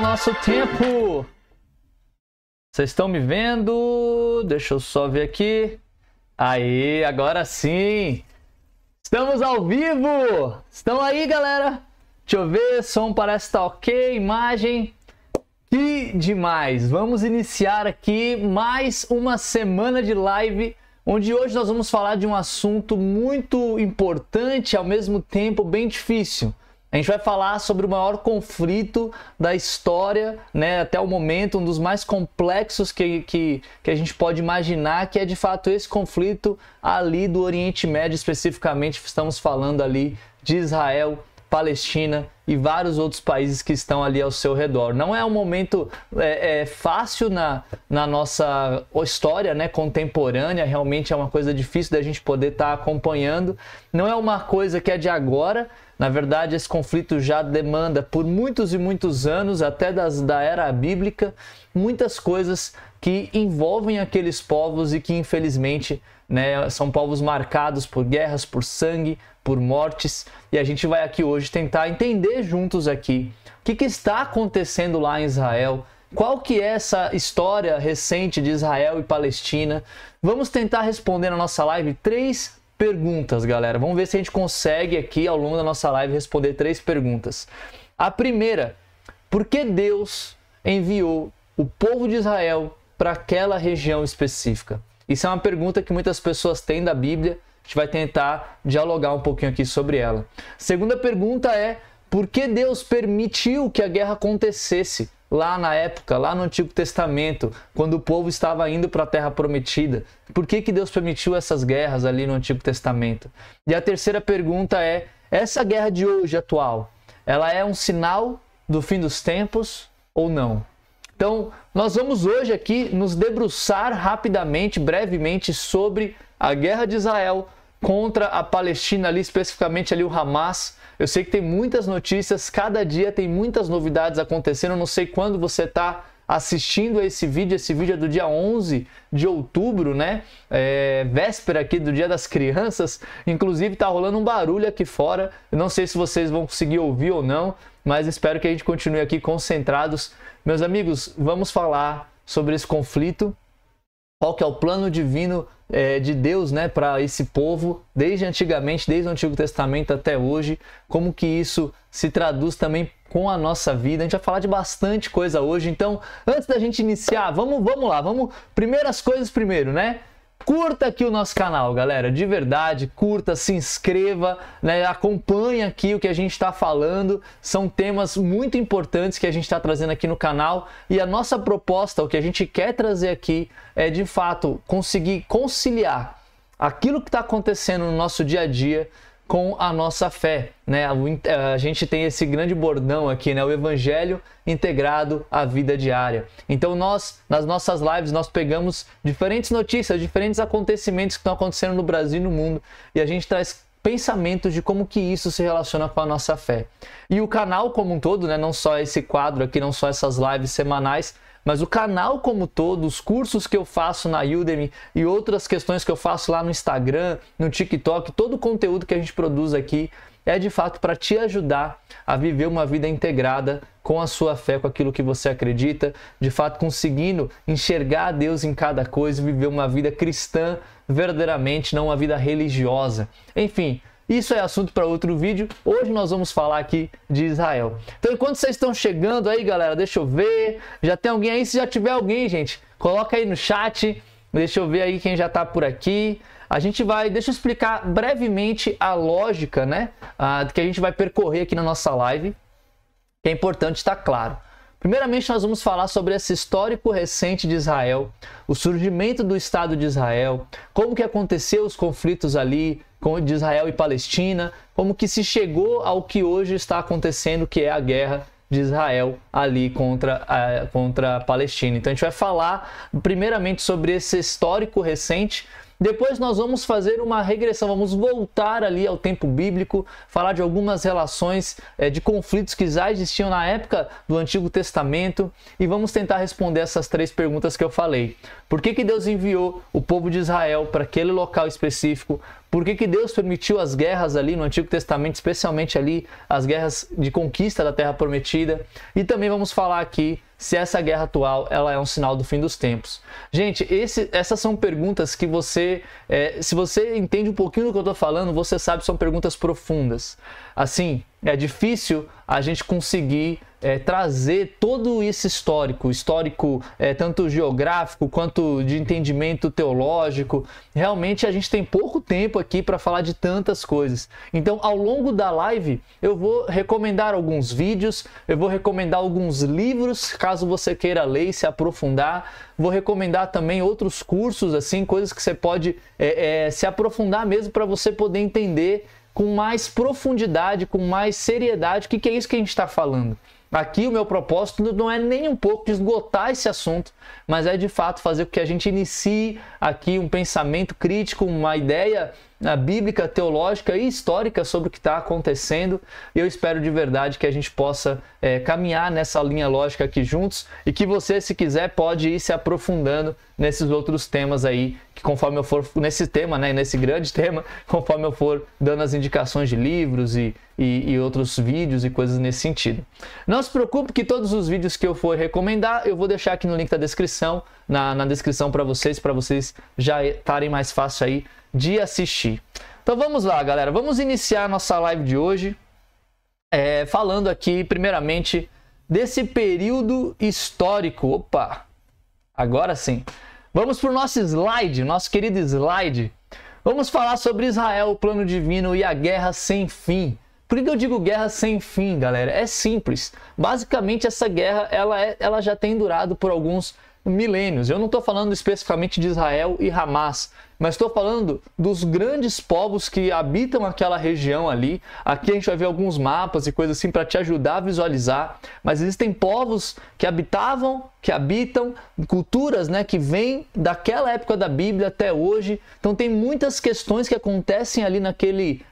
nosso tempo. Vocês estão me vendo? Deixa eu só ver aqui. Aí, agora sim. Estamos ao vivo. Estão aí, galera? Deixa eu ver, som parece estar ok, imagem. Que demais! Vamos iniciar aqui mais uma semana de live, onde hoje nós vamos falar de um assunto muito importante e ao mesmo tempo bem difícil. A gente vai falar sobre o maior conflito da história, né, até o momento, um dos mais complexos que a gente pode imaginar, que é de fato esse conflito ali do Oriente Médio, especificamente estamos falando ali de Israel, Palestina e vários outros países que estão ali ao seu redor. Não é um momento fácil na nossa história, né, contemporânea, realmente é uma coisa difícil da gente poder estar acompanhando. Não é uma coisa que é de agora, na verdade esse conflito já demanda por muitos e muitos anos, até da era bíblica, muitas coisas que envolvem aqueles povos e que infelizmente, né, são povos marcados por guerras, por sangue, por mortes, e a gente vai aqui hoje tentar entender juntos aqui o que está acontecendo lá em Israel, qual que é essa história recente de Israel e Palestina. Vamos tentar responder na nossa live 3 perguntas, galera. Vamos ver se a gente consegue aqui ao longo da nossa live responder 3 perguntas. A primeira, por que Deus enviou o povo de Israel para aquela região específica? Isso é uma pergunta que muitas pessoas têm da Bíblia. A gente vai tentar dialogar um pouquinho aqui sobre ela. Segunda pergunta é, por que Deus permitiu que a guerra acontecesse lá na época, lá no Antigo Testamento, quando o povo estava indo para a Terra Prometida? Por que Deus permitiu essas guerras ali no Antigo Testamento? E a terceira pergunta é, essa guerra de hoje atual, ela é um sinal do fim dos tempos ou não? Então, nós vamos hoje aqui nos debruçar rapidamente, brevemente, sobre a guerra de Israel contra a Palestina, ali especificamente ali o Hamas. Eu sei que tem muitas notícias, cada dia tem muitas novidades acontecendo. Eu não sei quando você está assistindo a esse vídeo é do dia 11 de outubro, né? Véspera aqui do Dia das Crianças. Inclusive está rolando um barulho aqui fora. Eu não sei se vocês vão conseguir ouvir ou não, mas espero que a gente continue aqui concentrados. Meus amigos, vamos falar sobre esse conflito. Qual que é o plano divino de Deus, né, para esse povo, desde antigamente, desde o Antigo Testamento até hoje, como que isso se traduz também com a nossa vida. A gente vai falar de bastante coisa hoje, então, antes da gente iniciar, vamos lá, primeiras coisas primeiro, né? Curta aqui o nosso canal, galera, de verdade, curta, se inscreva, né? Acompanhe aqui o que a gente está falando, são temas muito importantes que a gente está trazendo aqui no canal e a nossa proposta, o que a gente quer trazer aqui é de fato conseguir conciliar aquilo que está acontecendo no nosso dia a dia com a nossa fé, né? A gente tem esse grande bordão aqui, né? O Evangelho integrado à vida diária. Então nós, nas nossas lives, nós pegamos diferentes notícias, diferentes acontecimentos que estão acontecendo no Brasil e no mundo, e a gente traz pensamentos de como que isso se relaciona com a nossa fé. E o canal como um todo, né? Não só esse quadro aqui, não só essas lives semanais, mas o canal como todo, os cursos que eu faço na Udemy e outras questões que eu faço lá no Instagram, no TikTok, todo o conteúdo que a gente produz aqui é de fato para te ajudar a viver uma vida integrada com a sua fé, com aquilo que você acredita, de fato conseguindo enxergar Deus em cada coisa, viver uma vida cristã verdadeiramente, não uma vida religiosa. Enfim, isso é assunto para outro vídeo. Hoje nós vamos falar aqui de Israel. Então, enquanto vocês estão chegando aí, galera, deixa eu ver. Já tem alguém aí? Se já tiver alguém, gente, coloca aí no chat. Deixa eu ver aí quem já está por aqui. A gente vai, deixa eu explicar brevemente a lógica, né, que a gente vai percorrer aqui na nossa live, que é importante estar claro. Primeiramente, nós vamos falar sobre esse histórico recente de Israel, o surgimento do Estado de Israel, como que aconteceu os conflitos ali de Israel e Palestina, como que se chegou ao que hoje está acontecendo, que é a guerra de Israel ali contra a Palestina. Então a gente vai falar primeiramente sobre esse histórico recente, Depois nós vamos fazer uma regressão, vamos voltar ali ao tempo bíblico, falar de algumas relações de conflitos que já existiam na época do Antigo Testamento e vamos tentar responder essas 3 perguntas que eu falei. Por que Deus enviou o povo de Israel para aquele local específico? Por que Deus permitiu as guerras ali no Antigo Testamento, especialmente ali as guerras de conquista da Terra Prometida? E também vamos falar aqui se essa guerra atual ela é um sinal do fim dos tempos. Gente, essas são perguntas que você, se você entende um pouquinho do que eu estou falando, você sabe que são perguntas profundas. Assim, é difícil a gente conseguir trazer todo esse histórico tanto geográfico quanto de entendimento teológico. Realmente a gente tem pouco tempo aqui para falar de tantas coisas. Então, ao longo da live, eu vou recomendar alguns vídeos, eu vou recomendar alguns livros, caso você queira ler e se aprofundar. Vou recomendar também outros cursos, assim, coisas que você pode se aprofundar mesmo para você poder entender com mais profundidade, com mais seriedade, o que é isso que a gente está falando. Aqui o meu propósito não é nem um pouco de esgotar esse assunto, mas é de fato fazer com que a gente inicie aqui um pensamento crítico, uma ideia bíblica, teológica e histórica sobre o que está acontecendo. E eu espero de verdade que a gente possa caminhar nessa linha lógica aqui juntos e que você, se quiser, pode ir se aprofundando nesses outros temas aí, que conforme eu for nesse tema, né, nesse grande tema, conforme eu for dando as indicações de livros e outros vídeos e coisas nesse sentido. Não se preocupe que todos os vídeos que eu for recomendar, eu vou deixar aqui no link da descrição, na descrição para vocês já estarem mais fácil aí de assistir. Então vamos lá, galera, vamos iniciar a nossa live de hoje falando aqui primeiramente desse período histórico. Opa, agora sim. Vamos para o nosso slide, nosso querido slide. Vamos falar sobre Israel, o plano divino e a guerra sem fim. Por que eu digo guerra sem fim, galera? É simples. Basicamente, essa guerra ela já tem durado por alguns milênios. Eu não estou falando especificamente de Israel e Hamas, mas estou falando dos grandes povos que habitam aquela região ali. Aqui a gente vai ver alguns mapas e coisas assim para te ajudar a visualizar, mas existem povos que habitam, culturas, né, que vêm daquela época da Bíblia até hoje. Então tem muitas questões que acontecem ali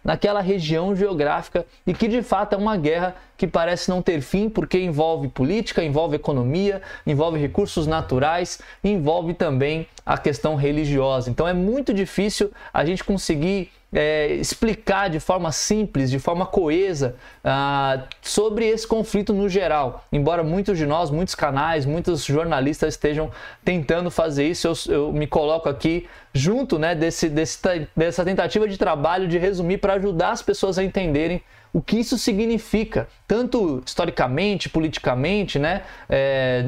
naquela região geográfica e que de fato é uma guerra que parece não ter fim, porque envolve política, envolve economia, envolve recursos naturais, envolve também a questão religiosa. Então é muito difícil a gente conseguir explicar de forma simples, de forma coesa sobre esse conflito no geral. Embora muitos de nós, muitos canais, muitos jornalistas estejam tentando fazer isso, eu me coloco aqui junto, né, dessa tentativa de trabalho de resumir para ajudar as pessoas a entenderem o que isso significa, tanto historicamente, politicamente, né,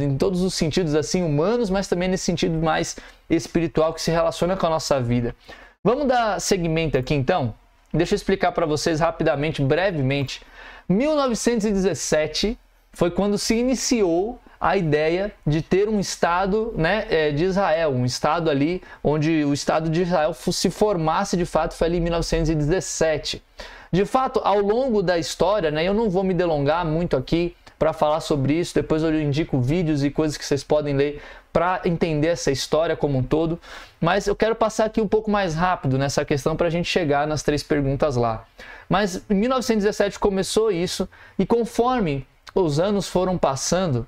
em todos os sentidos assim humanos, mas também nesse sentido mais espiritual que se relaciona com a nossa vida. Vamos dar seguimento aqui então? Deixa eu explicar para vocês rapidamente, brevemente. 1917 foi quando se iniciou a ideia de ter um Estado, né, de Israel, um Estado ali onde o Estado de Israel se formasse de fato, foi ali em 1917. De fato, ao longo da história, né, eu não vou me delongar muito aqui para falar sobre isso, depois eu indico vídeos e coisas que vocês podem ler para entender essa história como um todo, mas eu quero passar aqui um pouco mais rápido nessa questão para a gente chegar nas 3 perguntas lá. Mas em 1917 começou isso, e conforme os anos foram passando,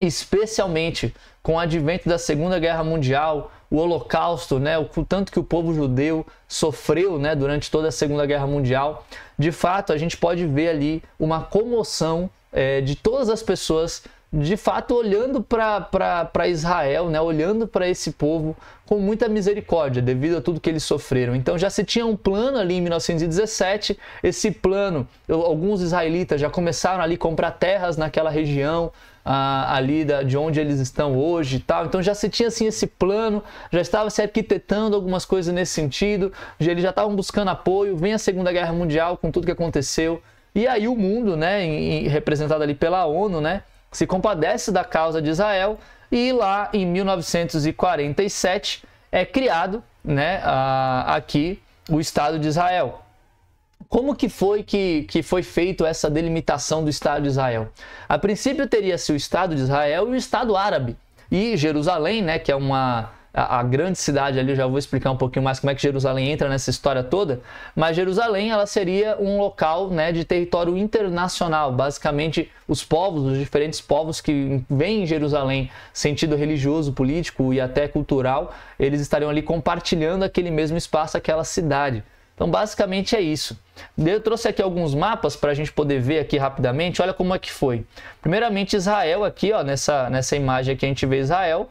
especialmente com o advento da Segunda Guerra Mundial, o Holocausto, né, o tanto que o povo judeu sofreu, né, durante toda a Segunda Guerra Mundial, de fato a gente pode ver ali uma comoção de todas as pessoas, de fato olhando para Israel, né, olhando para esse povo com muita misericórdia devido a tudo que eles sofreram. Então já se tinha um plano ali em 1917, esse plano, alguns israelitas já começaram ali a comprar terras naquela região, ali de onde eles estão hoje e tal. Então já se tinha assim esse plano, já estava se arquitetando algumas coisas nesse sentido, eles já estavam buscando apoio. Vem a Segunda Guerra Mundial com tudo que aconteceu, e aí o mundo, né, representado ali pela ONU, né, se compadece da causa de Israel, e lá em 1947 é criado, né, aqui o Estado de Israel. Como que foi feito essa delimitação do Estado de Israel? A princípio teria-se o Estado de Israel e o Estado árabe. E Jerusalém, né, que é uma a grande cidade ali, eu já vou explicar um pouquinho mais como é que Jerusalém entra nessa história toda, mas Jerusalém ela seria um local, né, de território internacional, basicamente os povos, os diferentes povos que vêm em Jerusalém, sentido religioso, político e até cultural, eles estariam ali compartilhando aquele mesmo espaço, aquela cidade. Então, basicamente é isso. Eu trouxe aqui alguns mapas para a gente poder ver aqui rapidamente. Olha como é que foi. Primeiramente, Israel aqui, ó, nessa imagem aqui a gente vê Israel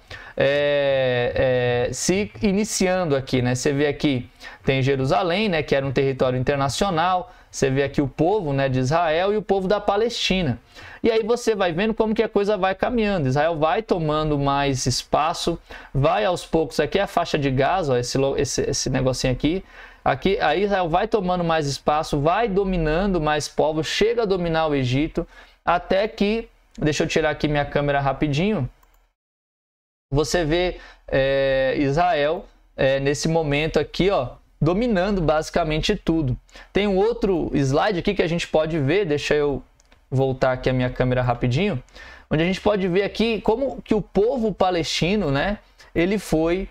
se iniciando aqui, né? Você vê aqui, tem Jerusalém, né, que era um território internacional. Você vê aqui o povo, né, de Israel e o povo da Palestina. E aí você vai vendo como que a coisa vai caminhando. Israel vai tomando mais espaço, vai aos poucos. Aqui é a faixa de Gaza, ó, esse negocinho aqui. Aqui, aí Israel vai tomando mais espaço, vai dominando mais povos, chega a dominar o Egito, até que, deixa eu tirar aqui minha câmera rapidinho, você vê Israel nesse momento aqui, ó, dominando basicamente tudo. Tem um outro slide aqui que a gente pode ver, deixa eu voltar aqui a minha câmera rapidinho, onde a gente pode ver aqui como que o povo palestino, né, ele foi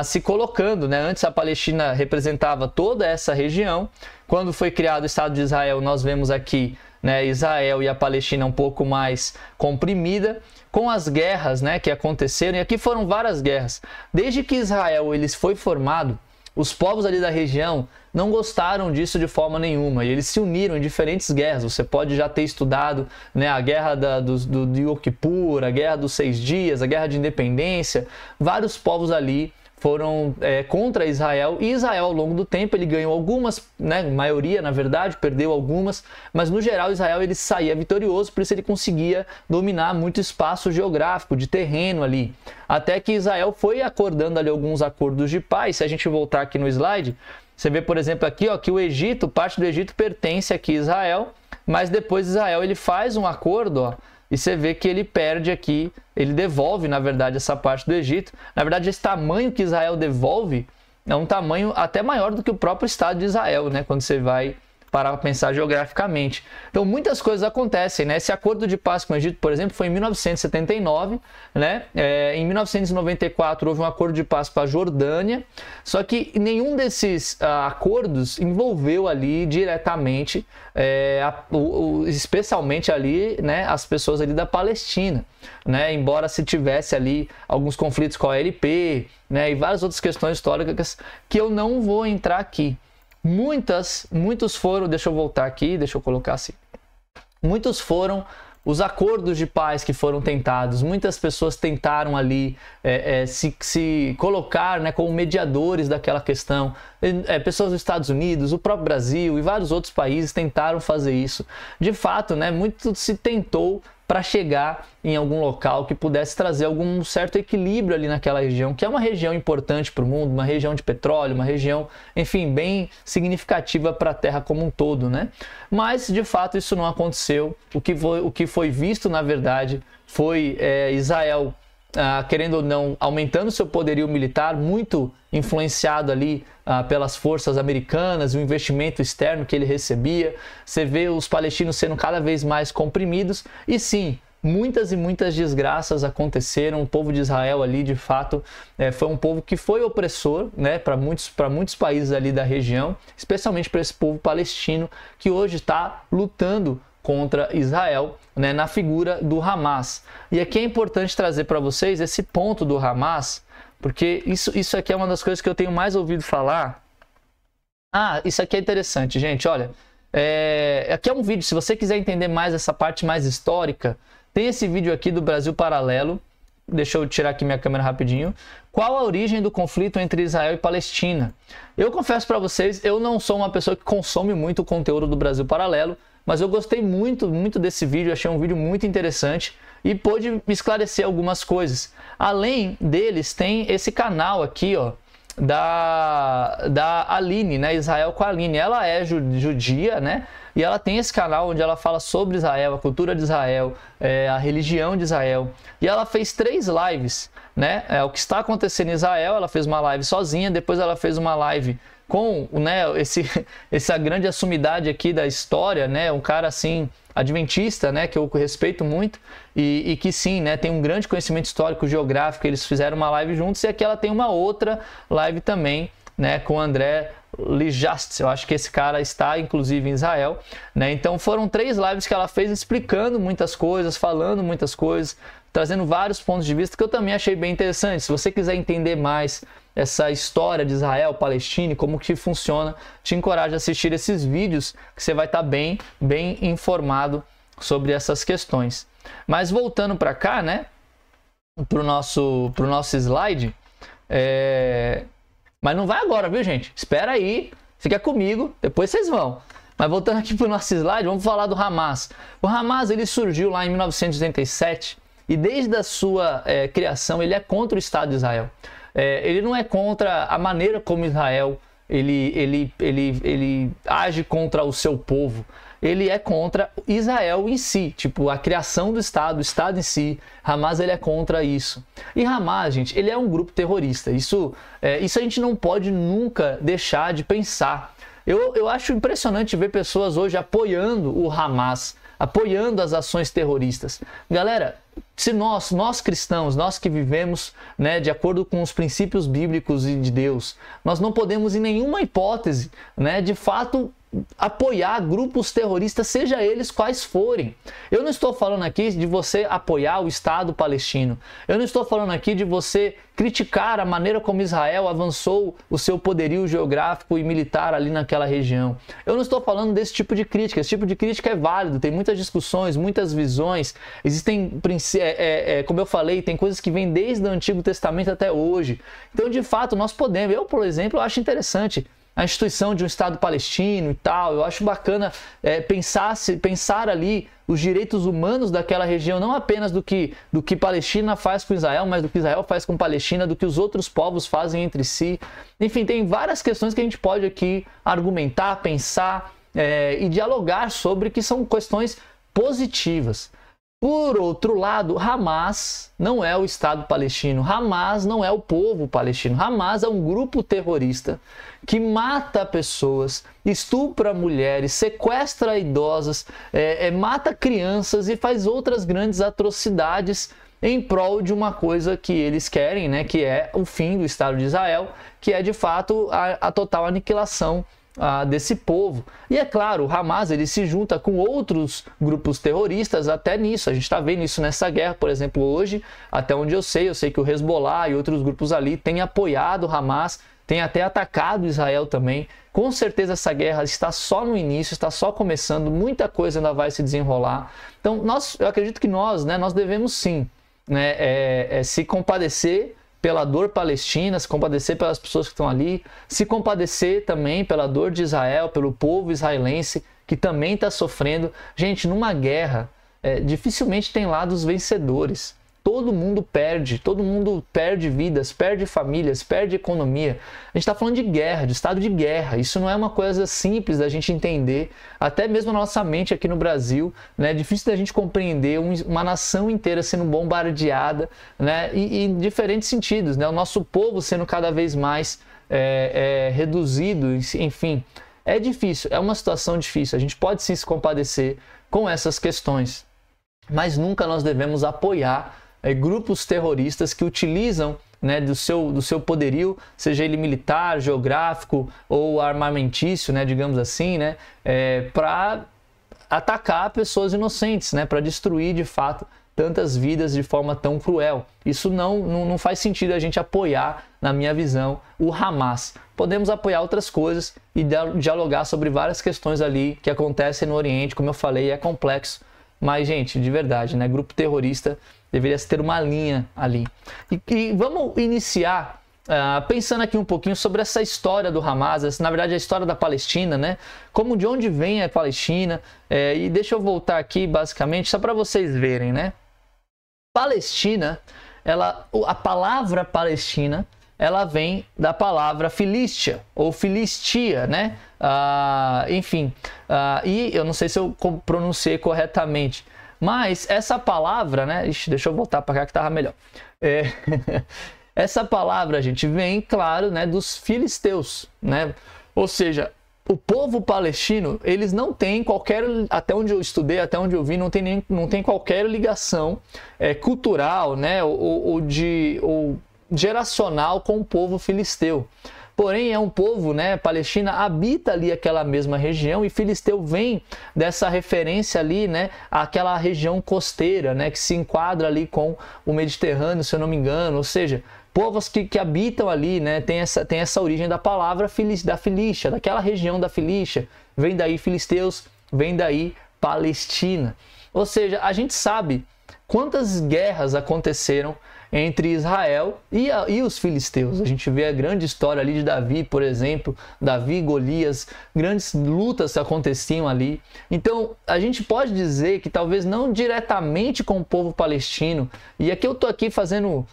se colocando, né? Antes a Palestina representava toda essa região. Quando foi criado o Estado de Israel, nós vemos aqui, né, Israel e a Palestina um pouco mais comprimida, com as guerras, né, que aconteceram. E aqui foram várias guerras. Desde que Israel foi formado, os povos ali da região não gostaram disso de forma nenhuma. E eles se uniram em diferentes guerras. Você pode já ter estudado, né, a guerra do Yom Kippur, a guerra dos 6 dias, a guerra de independência. Vários povos ali foram contra Israel, e Israel ao longo do tempo ele ganhou algumas, né, maioria na verdade, perdeu algumas, mas no geral Israel ele saía vitorioso, por isso ele conseguia dominar muito espaço geográfico, de terreno ali, até que Israel foi acordando ali alguns acordos de paz. Se a gente voltar aqui no slide, você vê por exemplo aqui, ó, que o Egito, parte do Egito pertence aqui a Israel, mas depois Israel ele faz um acordo, ó, e você vê que ele perde aqui, ele devolve, na verdade, essa parte do Egito. Na verdade, esse tamanho que Israel devolve é um tamanho até maior do que o próprio Estado de Israel, né? Quando você vai parar para pensar geograficamente. Então, muitas coisas acontecem, né? Esse acordo de paz com o Egito, por exemplo, foi em 1979, né? Em 1994 houve um acordo de paz com a Jordânia, só que nenhum desses acordos envolveu ali diretamente, especialmente ali, né, as pessoas ali da Palestina, né? Embora se tivesse ali alguns conflitos com a OLP, né, e várias outras questões históricas que eu não vou entrar aqui. Muitos foram, deixa eu voltar aqui, deixa eu colocar assim. Muitos foram os acordos de paz que foram tentados. Muitas pessoas tentaram ali se colocar, né, como mediadores daquela questão. Pessoas dos Estados Unidos, o próprio Brasil e vários outros países tentaram fazer isso. De fato, né, muito se tentou para chegar em algum local que pudesse trazer algum certo equilíbrio ali naquela região, que é uma região importante para o mundo, uma região de petróleo, uma região, enfim, bem significativa para a Terra como um todo, né? Mas, de fato, isso não aconteceu. O que foi visto, na verdade, foi Israel, querendo ou não, aumentando seu poderio militar, muito influenciado ali pelas forças americanas, o investimento externo que ele recebia. Você vê os palestinos sendo cada vez mais comprimidos, e sim, muitas e muitas desgraças aconteceram. O povo de Israel ali, de fato, foi um povo que foi opressor, né, para muitos países ali da região, especialmente para esse povo palestino que hoje está lutando contra Israel, né, na figura do Hamas. E aqui é importante trazer para vocês esse ponto do Hamas, porque isso aqui é uma das coisas que eu tenho mais ouvido falar. Isso aqui é interessante, gente, olha, aqui é um vídeo, se você quiser entender mais essa parte mais histórica, tem esse vídeo aqui do Brasil Paralelo. Deixa eu tirar aqui minha câmera rapidinho. Qual a origem do conflito entre Israel e Palestina? Eu confesso para vocês, eu não sou uma pessoa que consome muito o conteúdo do Brasil Paralelo, mas eu gostei muito desse vídeo, achei um vídeo muito interessante e pôde me esclarecer algumas coisas. Além deles, tem esse canal aqui, ó, da Aline, né? Israel com a Aline. Ela é judia, né? E ela tem esse canal onde ela fala sobre Israel, a cultura de Israel, a religião de Israel. E ela fez 3 lives, né? O que está acontecendo em Israel. Ela fez uma live sozinha, depois ela fez uma live com, né, essa grande assumidade aqui da história, né, um cara assim adventista, né, que eu respeito muito e que sim, né, tem um grande conhecimento histórico, geográfico. Eles fizeram uma live juntos e aqui ela tem uma outra live também, né, com o André Lijast. Eu acho que esse cara está inclusive em Israel, né? Então foram 3 lives que ela fez explicando muitas coisas, falando muitas coisas, trazendo vários pontos de vista que eu também achei bem interessante. Se você quiser entender mais essa história de Israel, Palestina, como que funciona, te encorajo a assistir esses vídeos que você vai estar bem informado sobre essas questões. Mas voltando para cá, né, pro nosso slide, mas não vai agora, viu, gente? Espera aí, fica comigo, depois vocês vão. Mas voltando aqui pro nosso slide, vamos falar do Hamas. O Hamas, ele surgiu lá em 1987 e desde a sua criação ele é contra o Estado de Israel. Ele não é contra a maneira como Israel ele age contra o seu povo. Ele é contra Israel em si, tipo a criação do Estado, o Estado em si. Hamas, ele é contra isso. E Hamas, gente, ele é um grupo terrorista. Isso a gente não pode nunca deixar de pensar. Eu acho impressionante ver pessoas hoje apoiando o Hamas, apoiando as ações terroristas. Galera, se nós cristãos, nós que vivemos, né, de acordo com os princípios bíblicos e de Deus, nós não podemos em nenhuma hipótese, né, de fato, apoiar grupos terroristas, seja eles quais forem. Eu não estou falando aqui de você apoiar o Estado palestino. Eu não estou falando aqui de você criticar a maneira como Israel avançou o seu poderio geográfico e militar ali naquela região. Eu não estou falando desse tipo de crítica. Esse tipo de crítica é válido, tem muitas discussões, muitas visões. Existem, como eu falei, tem coisas que vêm desde o Antigo Testamento até hoje. Então, de fato, nós podemos. Eu, por exemplo, acho interessante a instituição de um Estado palestino e tal. Eu acho bacana pensar ali os direitos humanos daquela região, não apenas do que Palestina faz com Israel, mas do que Israel faz com Palestina, do que os outros povos fazem entre si. Enfim, tem várias questões que a gente pode aqui argumentar, pensar e dialogar sobre, que são questões positivas. Por outro lado, Hamas não é o Estado palestino, Hamas não é o povo palestino, Hamas é um grupo terrorista que mata pessoas, estupra mulheres, sequestra idosas, mata crianças e faz outras grandes atrocidades em prol de uma coisa que eles querem, né, que é o fim do Estado de Israel, que é de fato a total aniquilação desse povo. E é claro, o Hamas, ele se junta com outros grupos terroristas até nisso. A gente está vendo isso nessa guerra, por exemplo, hoje, até onde eu sei que o Hezbollah e outros grupos ali têm apoiado o Hamas, têm até atacado Israel também. Com certeza essa guerra está só no início, está só começando, muita coisa ainda vai se desenrolar. Então, eu acredito que nós devemos sim, né, se compadecer pela dor palestina, se compadecer pelas pessoas que estão ali, se compadecer também pela dor de Israel, pelo povo israelense que também está sofrendo. Gente, numa guerra, dificilmente tem lados vencedores. Todo mundo perde vidas, perde famílias, perde economia. A gente está falando de guerra, de estado de guerra. Isso não é uma coisa simples da gente entender, até mesmo na nossa mente aqui no Brasil, né? É difícil da gente compreender uma nação inteira sendo bombardeada, né? E em diferentes sentidos, né? O nosso povo sendo cada vez mais reduzido, enfim. É difícil, é uma situação difícil. A gente pode sim se compadecer com essas questões, mas nunca nós devemos apoiar grupos terroristas que utilizam, né, do seu poderio, seja ele militar, geográfico ou armamentício, né, digamos assim, né, para atacar pessoas inocentes, né, para destruir de fato tantas vidas de forma tão cruel. Isso não faz sentido a gente apoiar, na minha visão, o Hamas. Podemos apoiar outras coisas e dialogar sobre várias questões ali que acontecem no Oriente, como eu falei, é complexo. Mas, gente, de verdade, né? Grupo terrorista deveria ter uma linha ali. E vamos iniciar pensando aqui um pouquinho sobre essa história do Hamas, na verdade a história da Palestina, né? De onde vem a Palestina. E deixa eu voltar aqui, basicamente, só para vocês verem, né? Palestina, a palavra Palestina, ela vem da palavra Filístia, ou Filistia, né? Enfim, e eu não sei se eu pronunciei corretamente, mas essa palavra, né? Deixa eu voltar para cá que estava melhor. Essa palavra, gente, vem, claro, né, dos filisteus, né? Ou seja, o povo palestino, eles não têm qualquer, até onde eu estudei, até onde eu vi, não tem qualquer ligação cultural, né, ou geracional com o povo filisteu. Porém, é um povo, né, Palestina habita ali aquela mesma região, e filisteu vem dessa referência ali, né, àquela região costeira, né, que se enquadra ali com o Mediterrâneo, se eu não me engano. Ou seja, povos que habitam ali, né, tem essa origem da palavra da Filístia, daquela região da Filístia. Vem daí filisteus, vem daí Palestina. Ou seja, a gente sabe quantas guerras aconteceram entre Israel e os filisteus. A gente vê a grande história ali de Davi, por exemplo, Davi e Golias, grandes lutas aconteciam ali. Então, a gente pode dizer que talvez não diretamente com o povo palestino, e aqui eu estou aqui fazendo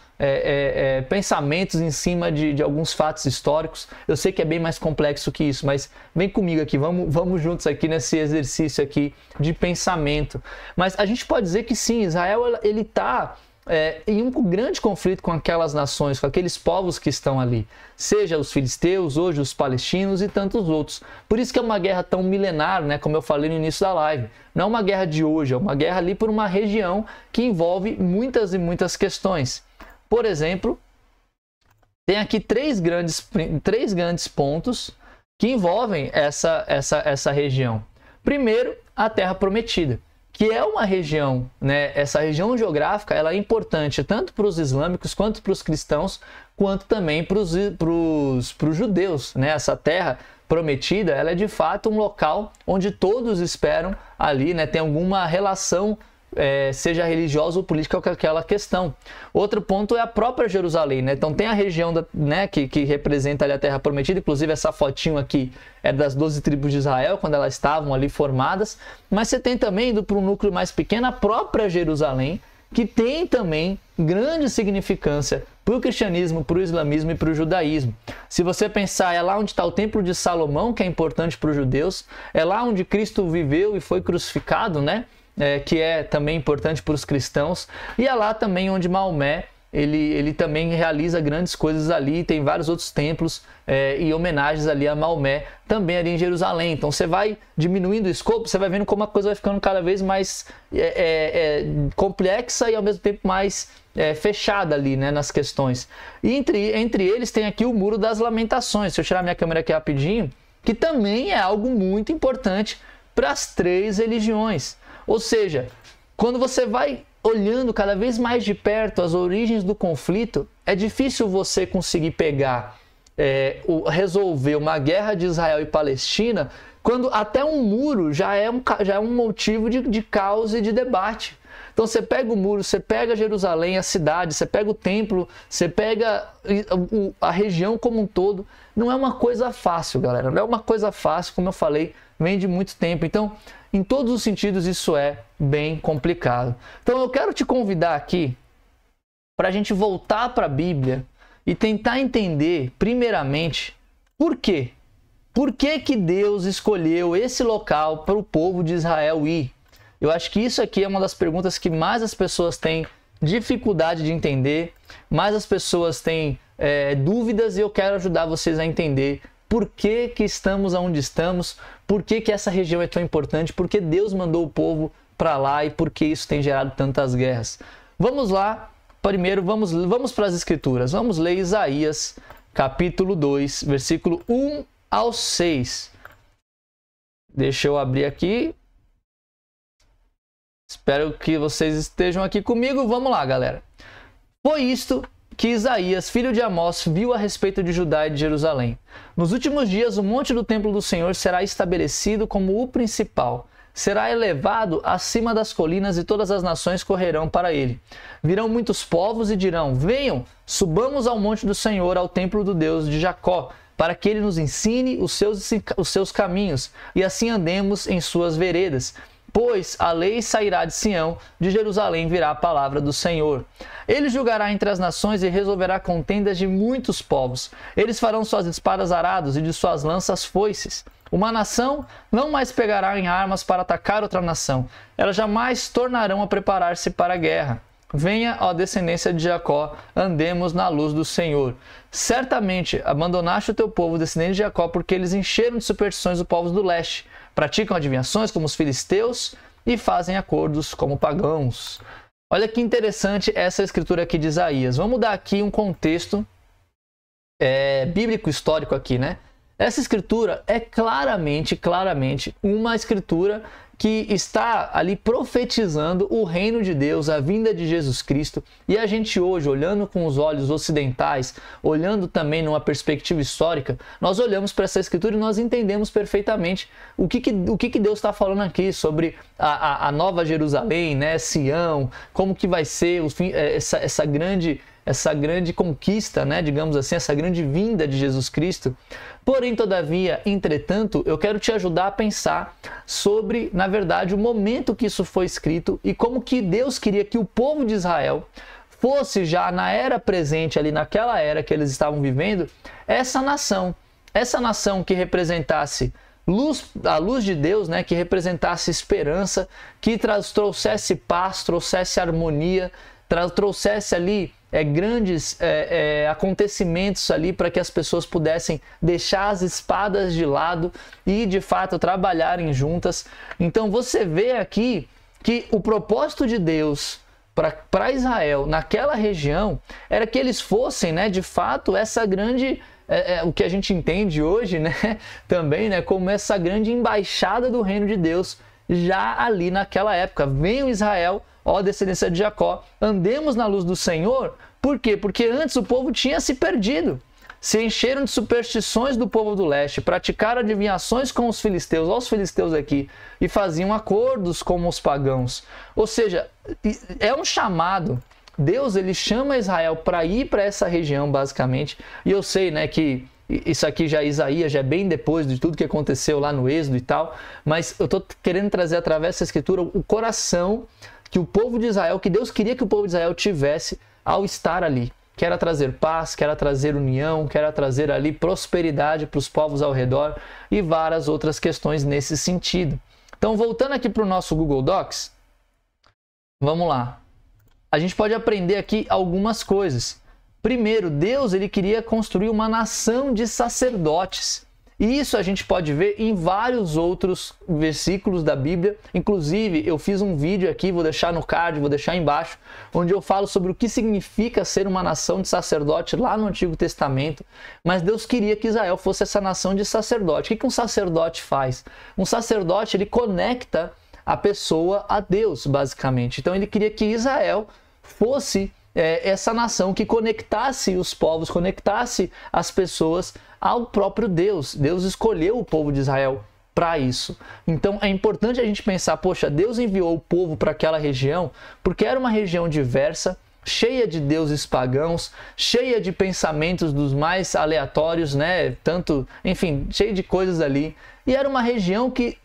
pensamentos em cima de alguns fatos históricos. Eu sei que é bem mais complexo que isso, mas vem comigo aqui, vamos juntos aqui nesse exercício aqui de pensamento. Mas a gente pode dizer que sim, Israel ele está em um grande conflito com aquelas nações, com aqueles povos que estão ali, seja os filisteus, hoje os palestinos e tantos outros. Por isso que é uma guerra tão milenar, né, como eu falei no início da live. Não é uma guerra de hoje, é uma guerra ali por uma região que envolve muitas e muitas questões. Por exemplo, tem aqui três grandes pontos que envolvem essa região. Primeiro, a Terra Prometida, que é uma região, né, essa região geográfica, ela é importante tanto para os islâmicos, quanto para os cristãos, quanto também para os judeus, né? Essa terra prometida, ela é de fato um local onde todos esperam ali, né, tem alguma relação, seja religiosa ou política com aquela questão. Outro ponto é a própria Jerusalém, né? Então tem a região que representa ali a Terra Prometida, inclusive essa fotinho aqui é das 12 tribos de Israel, quando elas estavam ali formadas, mas você tem também, indo para um núcleo mais pequeno, a própria Jerusalém, que tem também grande significância para o cristianismo, para o islamismo e para o judaísmo. Se você pensar, é lá onde está o Templo de Salomão, que é importante para os judeus, é lá onde Cristo viveu e foi crucificado, né? Que é também importante para os cristãos, e é lá também onde Maomé ele também realiza grandes coisas ali, tem vários outros templos e homenagens ali a Maomé, também ali em Jerusalém. Então você vai diminuindo o escopo, você vai vendo como a coisa vai ficando cada vez mais complexa e ao mesmo tempo mais fechada ali, né, nas questões. E entre eles tem aqui o Muro das Lamentações. Se eu tirar minha câmera aqui rapidinho, que também é algo muito importante para as três religiões. Ou seja, quando você vai olhando cada vez mais de perto as origens do conflito, é difícil você conseguir pegar, resolver uma guerra de Israel e Palestina, quando até um muro já é um motivo de caos e de debate. Então você pega o muro, você pega Jerusalém, a cidade, você pega o templo, você pega a região como um todo. Não é uma coisa fácil, galera. Não é uma coisa fácil, como eu falei, vem de muito tempo. Então, em todos os sentidos, isso é bem complicado. Então, eu quero te convidar aqui para a gente voltar para a Bíblia e tentar entender, primeiramente, por quê? Por que Deus escolheu esse local para o povo de Israel ir? Eu acho que isso aqui é uma das perguntas que mais as pessoas têm dificuldade de entender, mais as pessoas têm dúvidas, e eu quero ajudar vocês a entender por que estamos onde estamos, por que essa região é tão importante, por que Deus mandou o povo para lá e por que isso tem gerado tantas guerras. Vamos lá, primeiro vamos para as Escrituras. Vamos ler Isaías, capítulo 2, versículo 1 ao 6. Deixa eu abrir aqui. Espero que vocês estejam aqui comigo. Vamos lá, galera. Foi isto que Isaías, filho de Amós, viu a respeito de Judá e de Jerusalém. Nos últimos dias, o monte do templo do Senhor será estabelecido como o principal. Será elevado acima das colinas e todas as nações correrão para ele. Virão muitos povos e dirão: venham, subamos ao monte do Senhor, ao templo do Deus de Jacó, para que ele nos ensine os seus caminhos e assim andemos em suas veredas. Pois a lei sairá de Sião, de Jerusalém virá a palavra do Senhor. Ele julgará entre as nações e resolverá contendas de muitos povos. Eles farão suas espadas arados e de suas lanças foices. Uma nação não mais pegará em armas para atacar outra nação. Elas jamais tornarão a preparar-se para a guerra. venha, ó descendência de Jacó, andemos na luz do Senhor. Certamente abandonaste o teu povo, descendente de Jacó, porque eles encheram de superstições os povos do leste, praticam adivinhações como os filisteus e fazem acordos como pagãos. Olha que interessante essa escritura aqui de Isaías. Vamos dar aqui um contexto bíblico histórico aqui, né? Essa escritura é claramente uma escritura que está ali profetizando o reino de Deus, a vinda de Jesus Cristo. E a gente hoje, olhando com os olhos ocidentais, olhando também numa perspectiva histórica, nós olhamos para essa escritura e nós entendemos perfeitamente o que Deus está falando aqui sobre a nova Jerusalém, né, Sião, como que vai ser o fim, essa grande conquista, né, digamos assim, essa grande vinda de Jesus Cristo. Porém, todavia, entretanto, eu quero te ajudar a pensar sobre, na verdade, o momento que isso foi escrito e como que Deus queria que o povo de Israel fosse já na era presente, ali naquela era que eles estavam vivendo, essa nação que representasse a luz de Deus, né, que representasse esperança, que trouxesse paz, trouxesse harmonia, trouxesse ali grandes acontecimentos ali para que as pessoas pudessem deixar as espadas de lado e de fato trabalharem juntas. Então você vê aqui que o propósito de Deus para Israel naquela região era que eles fossem, né, de fato essa grande o que a gente entende hoje, né, também, né, como essa grande embaixada do reino de Deus já ali naquela época. Venham Israel, ó descendência de Jacó, andemos na luz do Senhor. Por quê? Porque antes o povo tinha se perdido. Se encheram de superstições do povo do leste, praticaram adivinhações com os filisteus, olha os filisteus aqui, e faziam acordos com os pagãos. Ou seja, é um chamado. Deus, ele chama Israel para ir para essa região, basicamente. E eu sei, né, que isso aqui já Isaías, já é bem depois de tudo que aconteceu lá no Êxodo e tal, mas eu estou querendo trazer através dessa escritura o coração que o povo de Israel, que Deus queria que o povo de Israel tivesse ao estar ali. Que era trazer paz, que era trazer união, que era trazer ali prosperidade para os povos ao redor e várias outras questões nesse sentido. Então, voltando aqui para o nosso Google Docs, vamos lá. A gente pode aprender aqui algumas coisas. Primeiro, Deus ele queria construir uma nação de sacerdotes. E isso a gente pode ver em vários outros versículos da Bíblia. Inclusive, eu fiz um vídeo aqui, vou deixar no card, vou deixar embaixo, onde eu falo sobre o que significa ser uma nação de sacerdote lá no Antigo Testamento. Mas Deus queria que Israel fosse essa nação de sacerdote. O que um sacerdote faz? Um sacerdote, ele conecta a pessoa a Deus, basicamente. Então, ele queria que Israel fosse essa nação que conectasse os povos, conectasse as pessoas ao próprio Deus. Deus escolheu o povo de Israel para isso. Então é importante a gente pensar, poxa, Deus enviou o povo para aquela região porque era uma região diversa, cheia de deuses pagãos, cheia de pensamentos dos mais aleatórios, né? Tanto, enfim, cheia de coisas ali. E era uma região que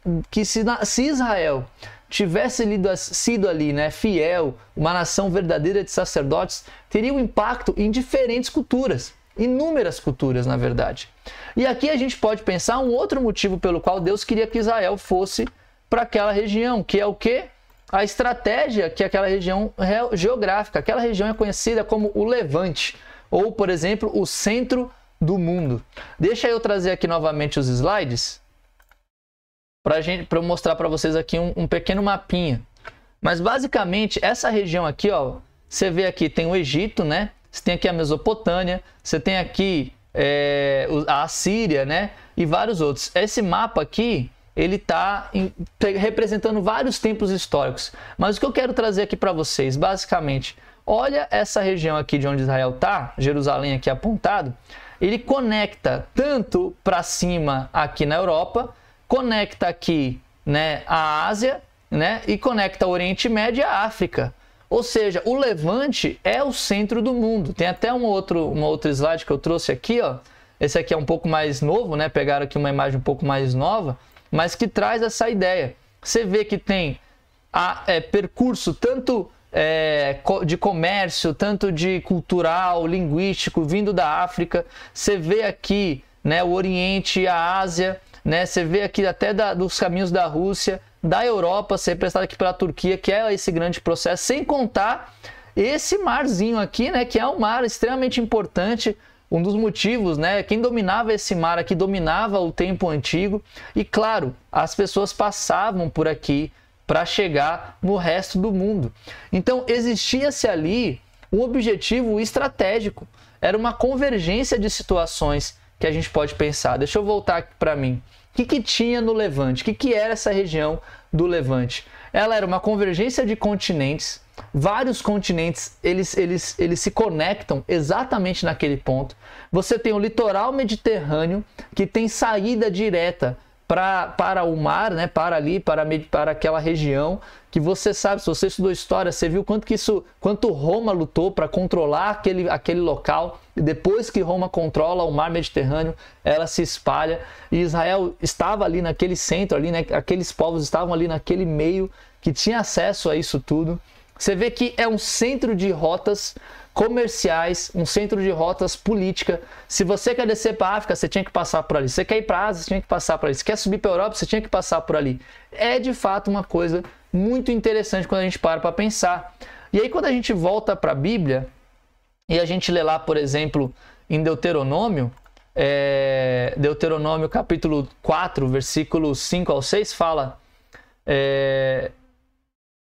se Israel tivesse sido ali, né, fiel, uma nação verdadeira de sacerdotes, teria um impacto em diferentes culturas, inúmeras culturas, na verdade. E aqui a gente pode pensar um outro motivo pelo qual Deus queria que Israel fosse para aquela região, que é o quê? A estratégia que aquela região geográfica, aquela região é conhecida como o Levante, ou, por exemplo, o centro do mundo. Deixa eu trazer aqui novamente os slides, para eu mostrar para vocês aqui um pequeno mapinha. Mas basicamente essa região aqui, ó, você vê aqui tem o Egito, né? Você tem aqui a Mesopotâmia, você tem aqui a Assíria, né? E vários outros. Esse mapa aqui, ele está representando vários tempos históricos. Mas o que eu quero trazer aqui para vocês, basicamente, olha essa região aqui de onde Israel está, Jerusalém aqui apontado, ele conecta tanto para cima aqui na Europa, conecta aqui, né, a Ásia, né, e conecta o Oriente Médio e a África. Ou seja, o Levante é o centro do mundo. Tem até uma outra slide que eu trouxe aqui, ó. Esse aqui é um pouco mais novo, né? Pegaram aqui uma imagem um pouco mais nova, mas que traz essa ideia. Você vê que tem percurso tanto de comércio, tanto de cultural, linguístico, vindo da África. Você vê aqui, né, o Oriente e a Ásia, né? Você vê aqui até dos caminhos da Rússia, da Europa, ser representado aqui pela Turquia, que é esse grande processo, sem contar esse marzinho aqui, né, que é um mar extremamente importante, um dos motivos, né, quem dominava esse mar aqui dominava o tempo antigo, e claro, as pessoas passavam por aqui para chegar no resto do mundo. Então existia-se ali um objetivo estratégico, era uma convergência de situações que a gente pode pensar. Deixa eu voltar aqui para mim. O que tinha no Levante? O que era essa região do Levante? Ela era uma convergência de continentes. Vários continentes, eles se conectam exatamente naquele ponto. Você tem o litoral mediterrâneo, que tem saída direta para o mar, né? para aquela região, que você sabe, se você estudou história, você viu quanto Roma lutou para controlar aquele local, e depois que Roma controla o mar Mediterrâneo, ela se espalha, e Israel estava ali naquele centro, ali, né? Aqueles povos estavam ali naquele meio, que tinha acesso a isso tudo. Você vê que é um centro de rotas comerciais, um centro de rotas política. Se você quer descer para a África, você tinha que passar por ali. Se você quer ir para a Ásia, você tinha que passar por ali. Se quer subir para a Europa, você tinha que passar por ali. É de fato uma coisa muito interessante quando a gente para pensar. E aí quando a gente volta para a Bíblia e a gente lê lá, por exemplo, em Deuteronômio, Deuteronômio capítulo 4, versículos 5 ao 6, fala...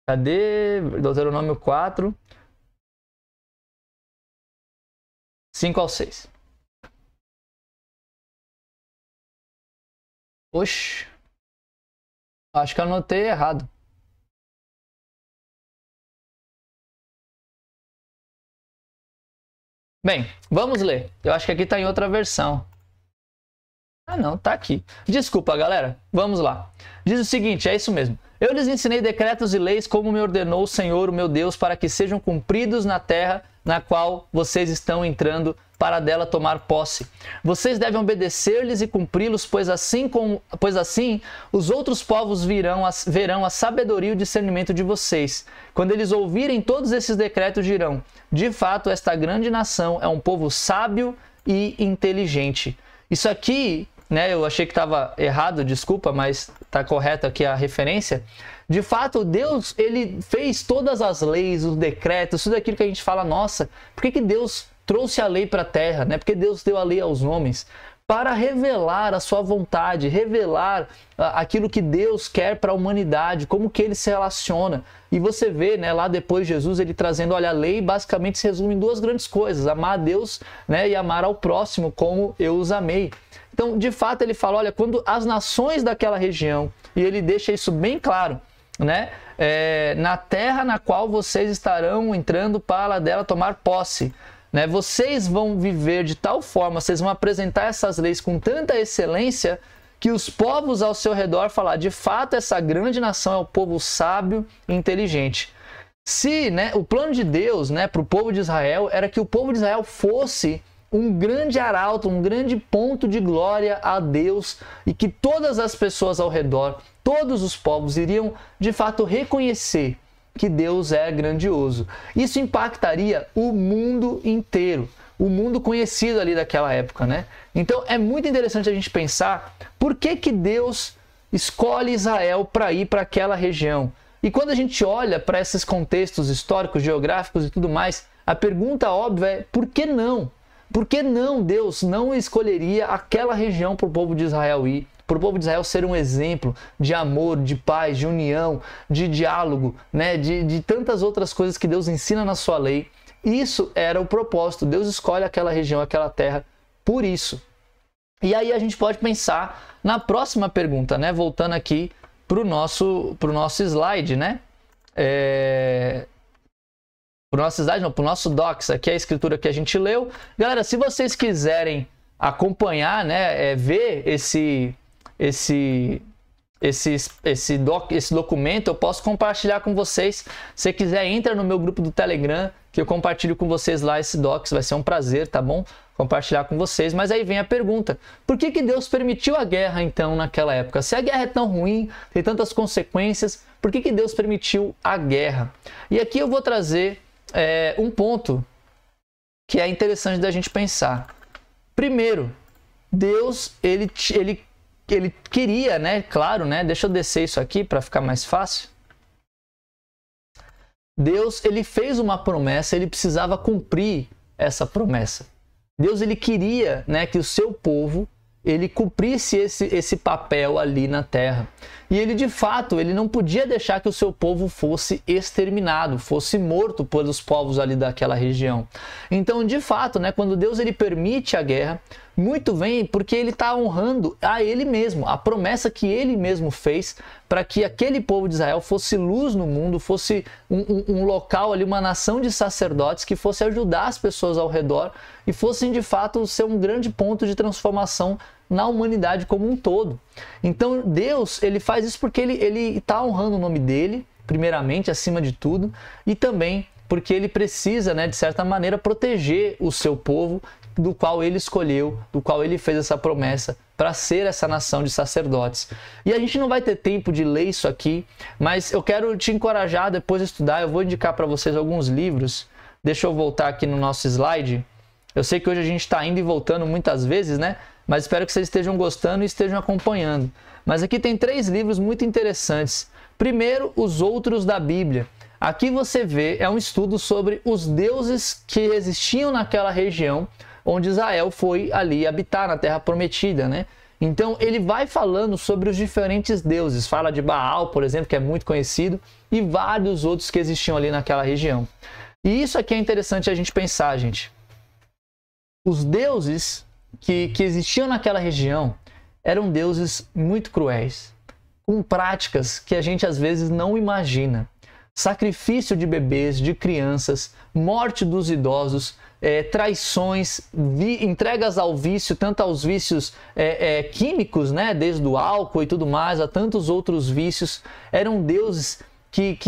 Cadê? Deuteronômio 4, 5 ao 6. Oxe, acho que eu anotei errado. Bem, vamos ler. Eu acho que aqui está em outra versão. Ah, não, tá aqui. Desculpa, galera. Vamos lá. Diz o seguinte, é isso mesmo. Eu lhes ensinei decretos e leis como me ordenou o Senhor, o meu Deus, para que sejam cumpridos na terra na qual vocês estão entrando para dela tomar posse. Vocês devem obedecer-lhes e cumpri-los, pois assim os outros povos verão a sabedoria e o discernimento de vocês. Quando eles ouvirem todos esses decretos, dirão: de fato, esta grande nação é um povo sábio e inteligente. Isso aqui, né, eu achei que estava errado, desculpa, mas está correto aqui a referência. De fato, Deus, ele fez todas as leis, os decretos, tudo aquilo que a gente fala, nossa, por que Deus trouxe a lei para a terra, né? Porque Deus deu a lei aos homens para revelar a sua vontade, revelar aquilo que Deus quer para a humanidade, como que ele se relaciona. E você vê, né, lá depois Jesus, ele trazendo, olha, a lei basicamente se resume em duas grandes coisas, amar a Deus, né, e amar ao próximo como eu os amei. Então, de fato, ele fala, olha, quando as nações daquela região, e ele deixa isso bem claro, né, na terra na qual vocês estarão entrando para dela tomar posse, né, vocês vão viver de tal forma, vocês vão apresentar essas leis com tanta excelência, que os povos ao seu redor falar, de fato, essa grande nação é um povo sábio e inteligente. Se, né, o plano de Deus, né, para o povo de Israel era que o povo de Israel fosse um grande arauto, um grande ponto de glória a Deus, e que todas as pessoas ao redor, todos os povos iriam de fato reconhecer que Deus é grandioso. Isso impactaria o mundo inteiro, o mundo conhecido ali daquela época, né? Então é muito interessante a gente pensar por que Deus escolhe Israel para ir para aquela região. E quando a gente olha para esses contextos históricos, geográficos e tudo mais, a pergunta óbvia é: por que não? Por que não Deus não escolheria aquela região para o povo de Israel ir? Para o povo de Israel ser um exemplo de amor, de paz, de união, de diálogo, né? de tantas outras coisas que Deus ensina na sua lei. Isso era o propósito. Deus escolhe aquela região, aquela terra, por isso. E aí a gente pode pensar na próxima pergunta, né? Voltando aqui para o nosso slide, né? Para o nosso slide, não, para o nosso docs, aqui é a escritura que a gente leu. Galera, se vocês quiserem acompanhar, né, ver esse documento, eu posso compartilhar com vocês. Se você quiser, entra no meu grupo do Telegram, que eu compartilho com vocês lá esse docs, vai ser um prazer, tá bom? Compartilhar com vocês. Mas aí vem a pergunta: por que Deus permitiu a guerra então naquela época? Se a guerra é tão ruim, tem tantas consequências, por que Deus permitiu a guerra? E aqui eu vou trazer um ponto que é interessante da gente pensar. Primeiro, Deus, ele queria, né? Claro, né? Deixa eu descer isso aqui para ficar mais fácil. Deus, ele fez uma promessa, ele precisava cumprir essa promessa. Deus, ele queria, né, que o seu povo, ele cumprisse esse papel ali na terra. E ele, de fato, ele não podia deixar que o seu povo fosse exterminado, fosse morto pelos povos ali daquela região. Então, de fato, né, quando Deus ele permite a guerra, muito vem porque ele está honrando a ele mesmo, a promessa que ele mesmo fez para que aquele povo de Israel fosse luz no mundo, fosse um local ali, uma nação de sacerdotes que fosse ajudar as pessoas ao redor e fossem de fato ser um grande ponto de transformação na humanidade como um todo. Então Deus, ele faz isso porque ele está honrando o nome dele, primeiramente, acima de tudo, e também porque ele precisa, né, de certa maneira, proteger o seu povo, do qual ele escolheu, do qual ele fez essa promessa para ser essa nação de sacerdotes. E a gente não vai ter tempo de ler isso aqui, mas eu quero te encorajar depois de estudar. Eu vou indicar para vocês alguns livros. Deixa eu voltar aqui no nosso slide. Eu sei que hoje a gente está indo e voltando muitas vezes, né? Mas espero que vocês estejam gostando e estejam acompanhando. Mas aqui tem 3 livros muito interessantes. Primeiro, Os Outros da Bíblia. Aqui você vê, é um estudo sobre os deuses que existiam naquela região onde Israel foi ali habitar, na Terra Prometida, né? Então ele vai falando sobre os diferentes deuses. Fala de Baal, por exemplo, que é muito conhecido, e vários outros que existiam ali naquela região. E isso aqui é interessante a gente pensar, gente. Os deuses que existiam naquela região eram deuses muito cruéis, com práticas que a gente às vezes não imagina. Sacrifício de bebês, de crianças, morte dos idosos, traições, entregas ao vício, tanto aos vícios químicos, né, desde o álcool e tudo mais, a tantos outros vícios. Eram deuses que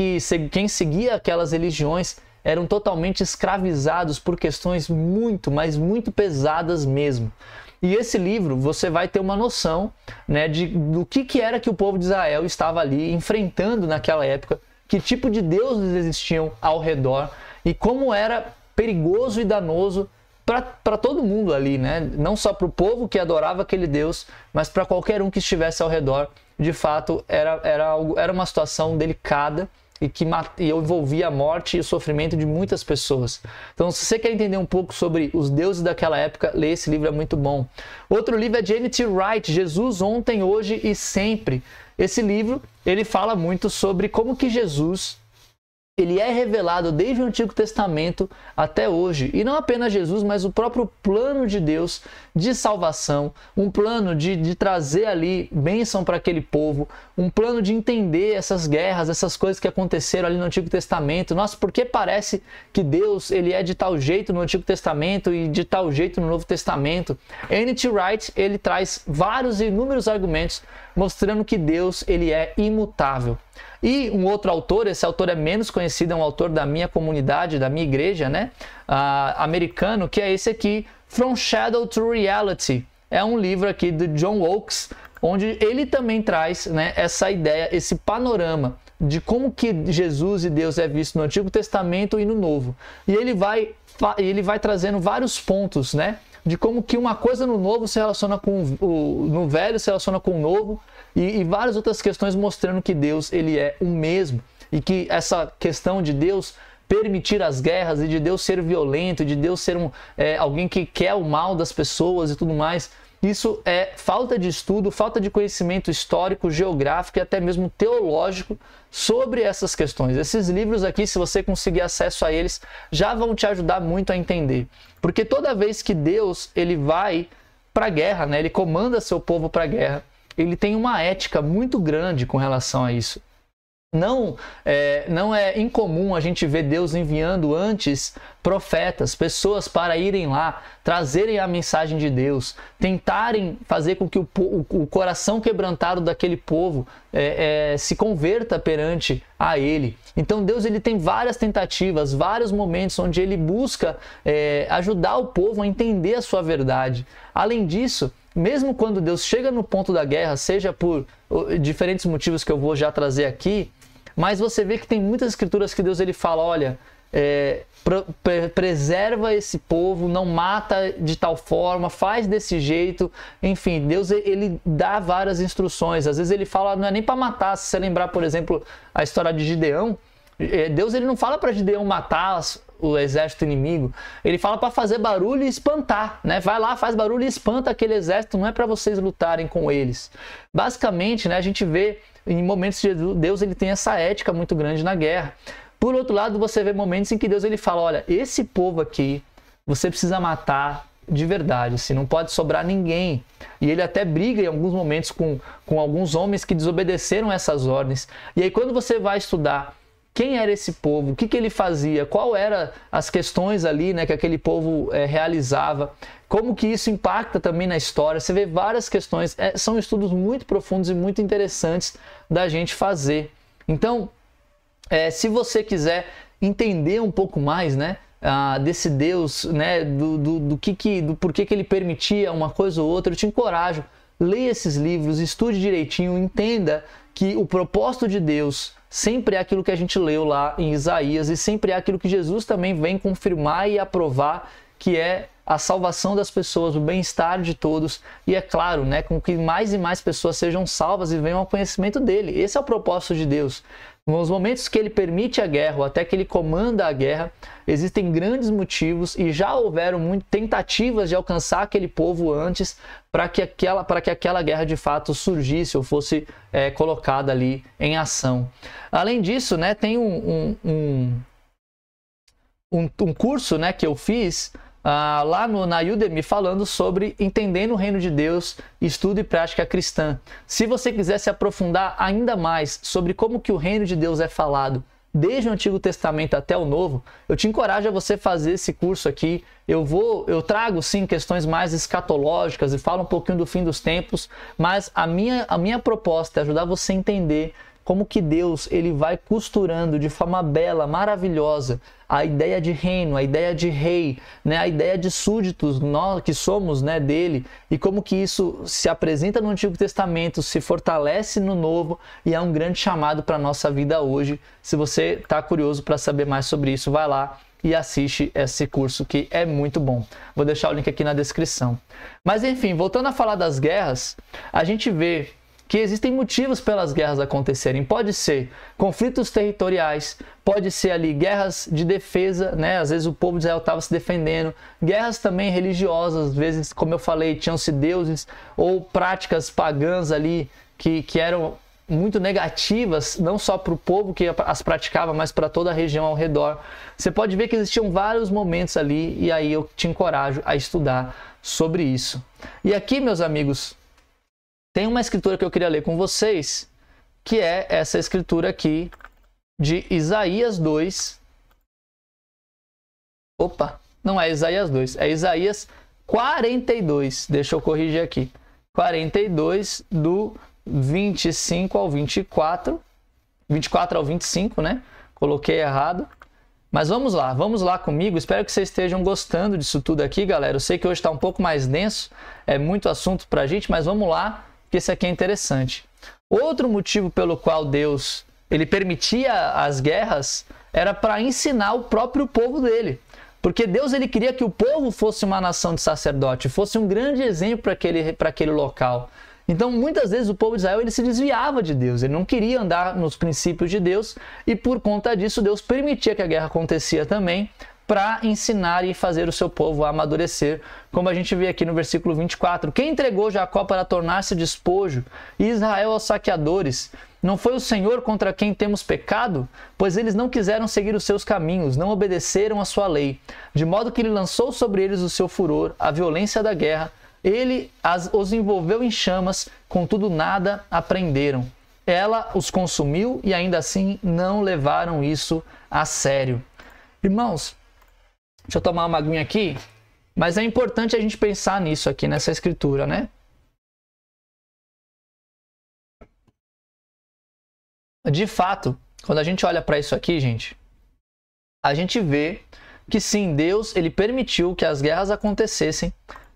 quem seguia aquelas religiões eram totalmente escravizados por questões muito, mas muito pesadas mesmo. E esse livro, você vai ter uma noção, né, do que era que o povo de Israel estava ali enfrentando naquela época, que tipo de deuses existiam ao redor e como era perigoso e danoso para todo mundo ali, né? Não só para o povo que adorava aquele Deus, mas para qualquer um que estivesse ao redor. De fato, era uma situação delicada e que envolvia a morte e o sofrimento de muitas pessoas. Então, se você quer entender um pouco sobre os deuses daquela época, lê esse livro, é muito bom. Outro livro é de N.T. Wright, Jesus, Ontem, Hoje e Sempre. Esse livro, ele fala muito sobre como que Jesus, ele é revelado desde o Antigo Testamento até hoje. E não apenas Jesus, mas o próprio plano de Deus de salvação, um plano de trazer ali bênção para aquele povo, um plano de entender essas guerras, essas coisas que aconteceram ali no Antigo Testamento. Nossa, por que parece que Deus ele é de tal jeito no Antigo Testamento e de tal jeito no Novo Testamento? N.T. Wright, ele traz vários e inúmeros argumentos mostrando que Deus ele é imutável. E um outro autor, esse autor é menos conhecido, é um autor da minha comunidade, da minha igreja, né? Americano, que é esse aqui, From Shadow to Reality. É um livro aqui do John Oakes, onde ele também traz, né, essa ideia, esse panorama de como que Jesus e Deus é visto no Antigo Testamento e no Novo. E ele vai trazendo vários pontos, né? De como que uma coisa no Novo se relaciona com no Velho se relaciona com o Novo e várias outras questões mostrando que Deus ele é o mesmo e que essa questão de Deus permitir as guerras e de Deus ser violento, de Deus ser alguém que quer o mal das pessoas e tudo mais, isso é falta de estudo, falta de conhecimento histórico, geográfico e até mesmo teológico sobre essas questões. Esses livros aqui, se você conseguir acesso a eles, já vão te ajudar muito a entender. Porque toda vez que Deus ele vai para a guerra, né, ele comanda seu povo para a guerra, ele tem uma ética muito grande com relação a isso. Não é incomum a gente ver Deus enviando antes profetas, pessoas para irem lá, trazerem a mensagem de Deus, tentarem fazer com que o coração quebrantado daquele povo se converta perante a Ele. Então Deus ele tem várias tentativas, vários momentos onde Ele busca ajudar o povo a entender a sua verdade. Além disso, mesmo quando Deus chega no ponto da guerra, seja por diferentes motivos que eu vou já trazer aqui, mas você vê que tem muitas escrituras que Deus ele fala, olha, preserva esse povo, não mata de tal forma, faz desse jeito. Enfim, Deus ele dá várias instruções. Às vezes ele fala, não é nem para matar. Se você lembrar, por exemplo, a história de Gideão, Deus ele não fala para Gideão matar o exército inimigo, ele fala para fazer barulho e espantar, né? Vai lá, faz barulho e espanta aquele exército, não é para vocês lutarem com eles. Basicamente, né, a gente vê em momentos de Deus ele tem essa ética muito grande na guerra. Por outro lado, você vê momentos em que Deus ele fala, olha, esse povo aqui, você precisa matar de verdade, assim, não pode sobrar ninguém. E ele até briga em alguns momentos com alguns homens que desobedeceram essas ordens. E aí quando você vai estudar quem era esse povo, o que ele fazia, qual eram as questões ali, né, que aquele povo realizava, como que isso impacta também na história, você vê várias questões, são estudos muito profundos e muito interessantes da gente fazer. Então, se você quiser entender um pouco mais, né, desse Deus, né, do porquê que ele permitia uma coisa ou outra, eu te encorajo, leia esses livros, estude direitinho, entenda que o propósito de Deus sempre é aquilo que a gente leu lá em Isaías e sempre é aquilo que Jesus também vem confirmar e aprovar, que é a salvação das pessoas, o bem-estar de todos e, é claro, né, com que mais e mais pessoas sejam salvas e venham ao conhecimento dele. Esse é o propósito de Deus. Nos momentos que ele permite a guerra ou até que ele comanda a guerra, existem grandes motivos e já houveram tentativas de alcançar aquele povo antes para que aquela guerra de fato surgisse ou fosse colocada ali em ação. Além disso, né, tem um curso, né, que eu fiz lá na Udemy falando sobre entendendo o reino de Deus, estudo e prática cristã. Se você quiser se aprofundar ainda mais sobre como que o reino de Deus é falado desde o Antigo Testamento até o Novo, eu te encorajo a você fazer esse curso aqui. Eu trago sim questões mais escatológicas e falo um pouquinho do fim dos tempos, mas a minha proposta é ajudar você a entender como que Deus ele vai costurando de forma bela, maravilhosa, a ideia de reino, a ideia de rei, né, a ideia de súditos, nós que somos, né, dele, e como que isso se apresenta no Antigo Testamento, se fortalece no Novo e é um grande chamado para a nossa vida hoje. Se você está curioso para saber mais sobre isso, vai lá e assiste esse curso que é muito bom. Vou deixar o link aqui na descrição. Mas enfim, voltando a falar das guerras, a gente vê que existem motivos pelas guerras acontecerem. Pode ser conflitos territoriais, pode ser ali guerras de defesa, né? Às vezes o povo de Israel estava se defendendo, guerras também religiosas, às vezes, como eu falei, tinham-se deuses ou práticas pagãs ali que eram muito negativas, não só para o povo que as praticava, mas para toda a região ao redor. Você pode ver que existiam vários momentos ali e aí eu te encorajo a estudar sobre isso. E aqui, meus amigos, tem uma escritura que eu queria ler com vocês, que é essa escritura aqui de Isaías 2. Opa, não é Isaías 2, é Isaías 42. Deixa eu corrigir aqui. 42 do 25 ao 24. 24 ao 25, né? Coloquei errado. Mas vamos lá comigo. Espero que vocês estejam gostando disso tudo aqui, galera. Eu sei que hoje está um pouco mais denso, é muito assunto pra gente, mas vamos lá, que esse aqui é interessante. Outro motivo pelo qual Deus ele permitia as guerras era para ensinar o próprio povo dele. Porque Deus ele queria que o povo fosse uma nação de sacerdote, fosse um grande exemplo para aquele local. Então, muitas vezes o povo de Israel ele se desviava de Deus, ele não queria andar nos princípios de Deus e por conta disso Deus permitia que a guerra acontecia também, para ensinar e fazer o seu povo a amadurecer, como a gente vê aqui no versículo 24. Quem entregou Jacó para tornar-se despojo e Israel aos saqueadores? Não foi o Senhor contra quem temos pecado? Pois eles não quiseram seguir os seus caminhos, não obedeceram a sua lei, de modo que ele lançou sobre eles o seu furor, a violência da guerra. Ele os envolveu em chamas, contudo nada aprenderam. Ela os consumiu e ainda assim não levaram isso a sério. Irmãos, deixa eu tomar uma aguinha aqui, mas é importante a gente pensar nisso aqui, nessa escritura, né? De fato, quando a gente olha para isso aqui, gente, a gente vê que sim, Deus ele permitiu que as guerras acontecessem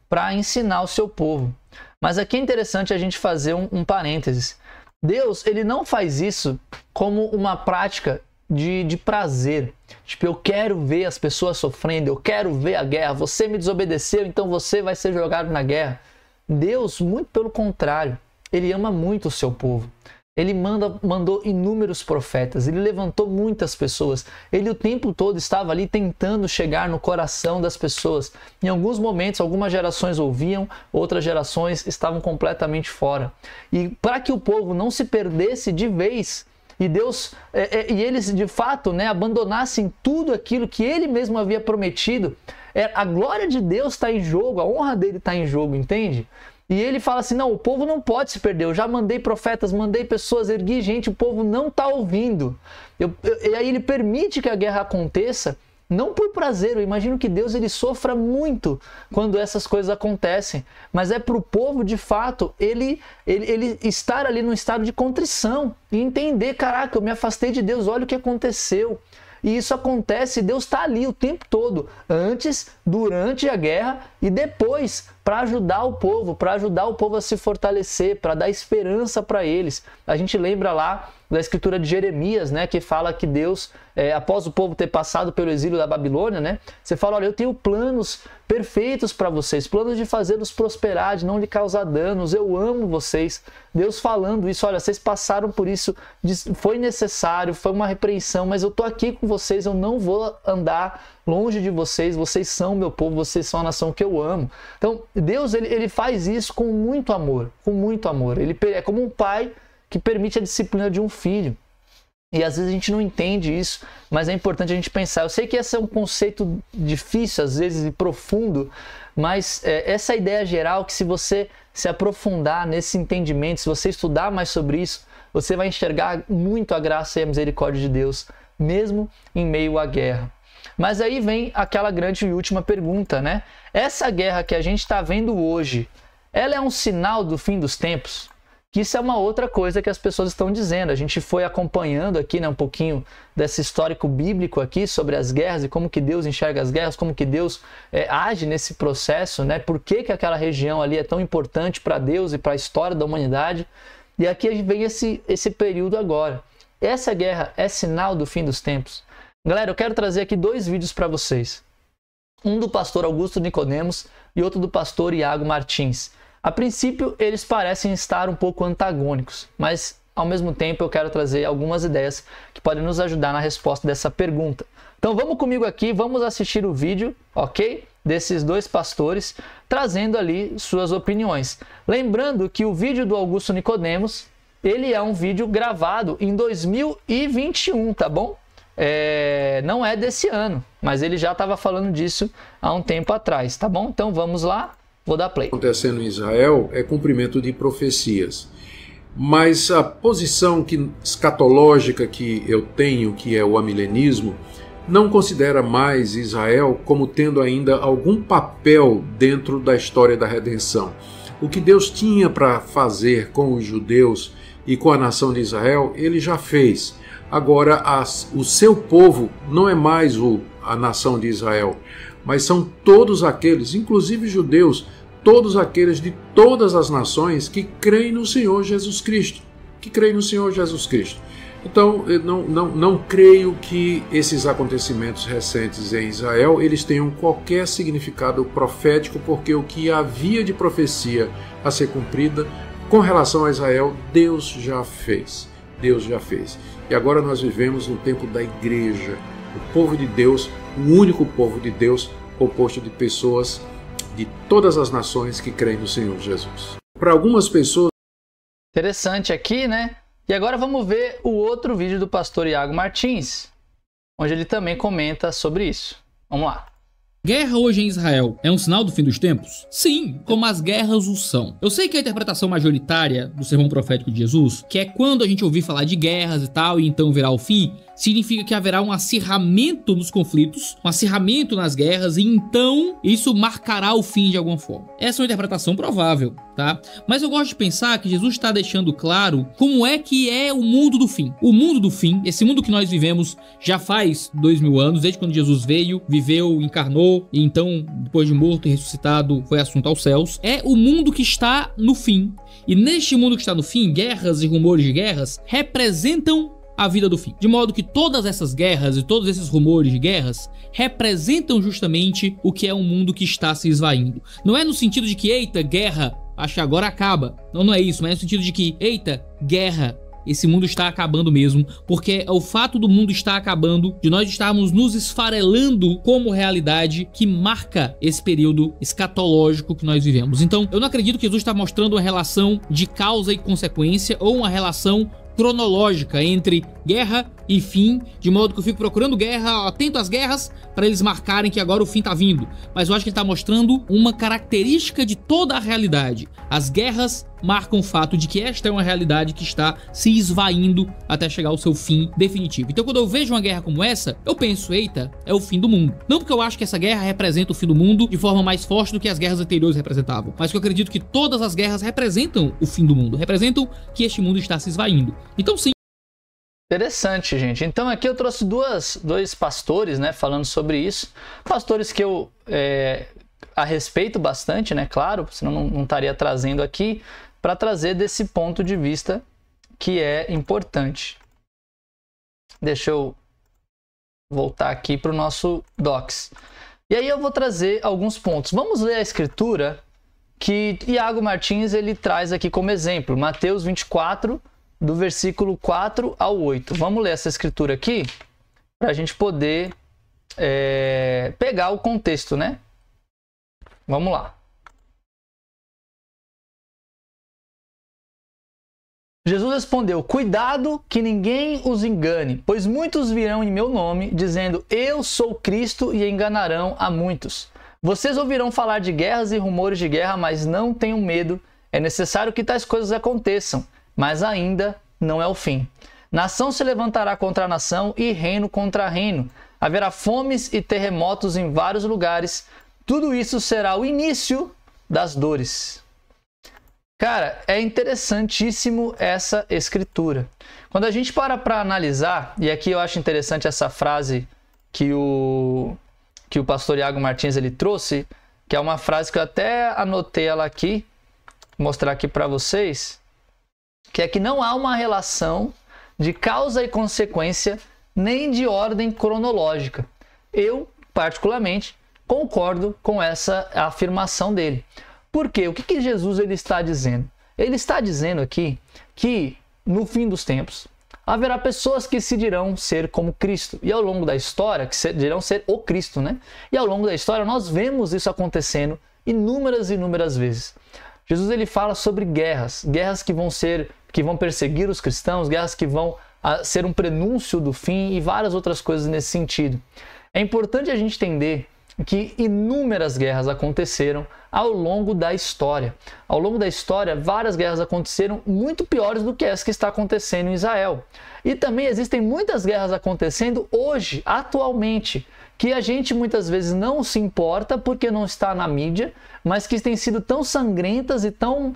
para ensinar o seu povo. Mas aqui é interessante a gente fazer um parênteses. Deus ele não faz isso como uma prática de prazer. Tipo, eu quero ver as pessoas sofrendo, eu quero ver a guerra, você me desobedeceu, então você vai ser jogado na guerra. Deus, muito pelo contrário, ele ama muito o seu povo. Ele mandou inúmeros profetas, ele levantou muitas pessoas. Ele o tempo todo estava ali tentando chegar no coração das pessoas. Em alguns momentos, algumas gerações ouviam, outras gerações estavam completamente fora. E para que o povo não se perdesse de vez, e Deus, e eles de fato, né, abandonassem tudo aquilo que ele mesmo havia prometido, a glória de Deus está em jogo, a honra dele está em jogo, entende? E ele fala assim, não, o povo não pode se perder, eu já mandei profetas, mandei pessoas, ergui gente, o povo não está ouvindo. E aí ele permite que a guerra aconteça, não por prazer, eu imagino que Deus ele sofra muito quando essas coisas acontecem, mas é para o povo, de fato, ele estar ali num estado de contrição e entender, caraca, eu me afastei de Deus, olha o que aconteceu. E isso acontece, Deus está ali o tempo todo, antes, durante a guerra e depois, para ajudar o povo a se fortalecer, para dar esperança para eles. A gente lembra lá da escritura de Jeremias, né, que fala que Deus, após o povo ter passado pelo exílio da Babilônia, né, você fala, olha, eu tenho planos perfeitos para vocês, planos de fazê-los prosperar, de não lhe causar danos, eu amo vocês. Deus falando isso, olha, vocês passaram por isso, foi necessário, foi uma repreensão, mas eu estou aqui com vocês, eu não vou andar longe de vocês, vocês são meu povo, vocês são a nação que eu amo. Então, Deus, ele faz isso com muito amor, com muito amor. Ele é como um pai que permite a disciplina de um filho. E às vezes a gente não entende isso, mas é importante a gente pensar. Eu sei que esse é um conceito difícil, às vezes, e profundo, mas essa ideia geral que se você se aprofundar nesse entendimento, se você estudar mais sobre isso, você vai enxergar muito a graça e a misericórdia de Deus, mesmo em meio à guerra. Mas aí vem aquela grande e última pergunta, né? Essa guerra que a gente está vendo hoje, ela é um sinal do fim dos tempos? Que isso é uma outra coisa que as pessoas estão dizendo. A gente foi acompanhando aqui, né, um pouquinho desse histórico bíblico aqui sobre as guerras e como que Deus enxerga as guerras, como que Deus age nesse processo, né? Por que aquela região ali é tão importante para Deus e para a história da humanidade. E aqui a gente vem esse período agora. Essa guerra é sinal do fim dos tempos? Galera, eu quero trazer aqui 2 vídeos para vocês. Um do pastor Augusto Nicodemos e outro do pastor Iago Martins. A princípio, eles parecem estar um pouco antagônicos, mas ao mesmo tempo eu quero trazer algumas ideias que podem nos ajudar na resposta dessa pergunta. Então vamos comigo aqui, vamos assistir o vídeo, ok? Desses 2 pastores, trazendo ali suas opiniões. Lembrando que o vídeo do Augusto Nicodemos, ele é um vídeo gravado em 2021, tá bom? Não é desse ano, mas ele já estava falando disso há um tempo atrás, tá bom? Então vamos lá. Vou dar play. Acontecendo em Israel é cumprimento de profecias. Mas a posição escatológica que eu tenho, que é o amilenismo, não considera mais Israel como tendo ainda algum papel dentro da história da redenção. O que Deus tinha para fazer com os judeus e com a nação de Israel, ele já fez. Agora, o seu povo não é mais a nação de Israel, mas são todos aqueles, inclusive judeus, todos aqueles de todas as nações que creem no Senhor Jesus Cristo. Então, eu não creio que esses acontecimentos recentes em Israel eles tenham qualquer significado profético, porque o que havia de profecia a ser cumprida com relação a Israel, Deus já fez. E agora nós vivemos no tempo da igreja, o povo de Deus, o único povo de Deus, composto de pessoas de todas as nações que creem no Senhor Jesus. Para algumas pessoas... Interessante aqui, né? E agora vamos ver o outro vídeo do pastor Iago Martins, onde ele também comenta sobre isso. Vamos lá. Guerra hoje em Israel é um sinal do fim dos tempos? Sim, como as guerras o são. Eu sei que a interpretação majoritária do sermão profético de Jesus, que é quando a gente ouvir falar de guerras e tal, e então virá o fim, significa que haverá um acirramento nos conflitos, um acirramento nas guerras, e então isso marcará o fim de alguma forma. Essa é uma interpretação provável, tá? Mas eu gosto de pensar que Jesus está deixando claro como é que é o mundo do fim. O mundo do fim, esse mundo que nós vivemos já faz 2000 anos, desde quando Jesus veio, viveu, encarnou, e então, depois de morto e ressuscitado, foi assunto aos céus, é o mundo que está no fim. E neste mundo que está no fim, guerras e rumores de guerras representam a vida do fim. De modo que todas essas guerras e todos esses rumores de guerras representam justamente o que é um mundo que está se esvaindo. Não é no sentido de que, eita, guerra, acho que agora acaba. Não é isso, mas é no sentido de que, eita, guerra, esse mundo está acabando mesmo, porque é o fato do mundo estar acabando, de nós estarmos nos esfarelando como realidade, que marca esse período escatológico que nós vivemos. Então, eu não acredito que Jesus está mostrando uma relação de causa e consequência, ou uma relação cronológica entre guerra e fim, de modo que eu fico procurando guerra, atento às guerras, para eles marcarem que agora o fim tá vindo. Mas eu acho que ele tá mostrando uma característica de toda a realidade. As guerras marcam o fato de que esta é uma realidade que está se esvaindo até chegar ao seu fim definitivo. Então, quando eu vejo uma guerra como essa, eu penso, eita, é o fim do mundo. Não porque eu acho que essa guerra representa o fim do mundo de forma mais forte do que as guerras anteriores representavam, mas que eu acredito que todas as guerras representam o fim do mundo, representam que este mundo está se esvaindo. Então, sim. Interessante, gente. Então aqui eu trouxe dois pastores, né, falando sobre isso. Pastores que eu a respeito bastante, né, claro, senão não estaria trazendo aqui, para trazer desse ponto de vista que é importante. Deixa eu voltar aqui para o nosso Docs. E aí eu vou trazer alguns pontos. Vamos ler a escritura que Iago Martins ele traz aqui como exemplo. Mateus 24, do versículo 4 ao 8. Vamos ler essa escritura aqui para a gente poder pegar o contexto, né? Vamos lá. Jesus respondeu: cuidado que ninguém os engane, pois muitos virão em meu nome, dizendo, eu sou Cristo, e enganarão a muitos. Vocês ouvirão falar de guerras e rumores de guerra, mas não tenham medo. É necessário que tais coisas aconteçam, mas ainda não é o fim. Nação se levantará contra nação e reino contra reino. Haverá fomes e terremotos em vários lugares. Tudo isso será o início das dores. Cara, é interessantíssimo essa escritura. Quando a gente para analisar, e aqui eu acho interessante essa frase que o pastor Iago Martins ele trouxe, que é uma frase que eu até anotei ela aqui, vou mostrar aqui para vocês, que é que não há uma relação de causa e consequência nem de ordem cronológica. Eu, particularmente, concordo com essa afirmação dele. Por quê? O que Jesus ele está dizendo? Ele está dizendo aqui que, no fim dos tempos, haverá pessoas que se dirão ser como Cristo. E ao longo da história, que dirão ser o Cristo, né? E ao longo da história, nós vemos isso acontecendo inúmeras e inúmeras vezes. Jesus ele fala sobre guerras que vão perseguir os cristãos, guerras que vão ser um prenúncio do fim e várias outras coisas nesse sentido. É importante a gente entender que inúmeras guerras aconteceram ao longo da história. Ao longo da história, várias guerras aconteceram muito piores do que essa que está acontecendo em Israel. E também existem muitas guerras acontecendo hoje, atualmente, que a gente muitas vezes não se importa porque não está na mídia, mas que têm sido tão sangrentas e tão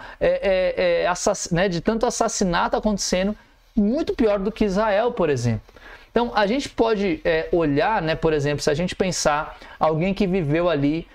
de tanto assassinato acontecendo, muito pior do que Israel, por exemplo. Então, a gente pode olhar, né, por exemplo, se a gente pensar alguém que viveu ali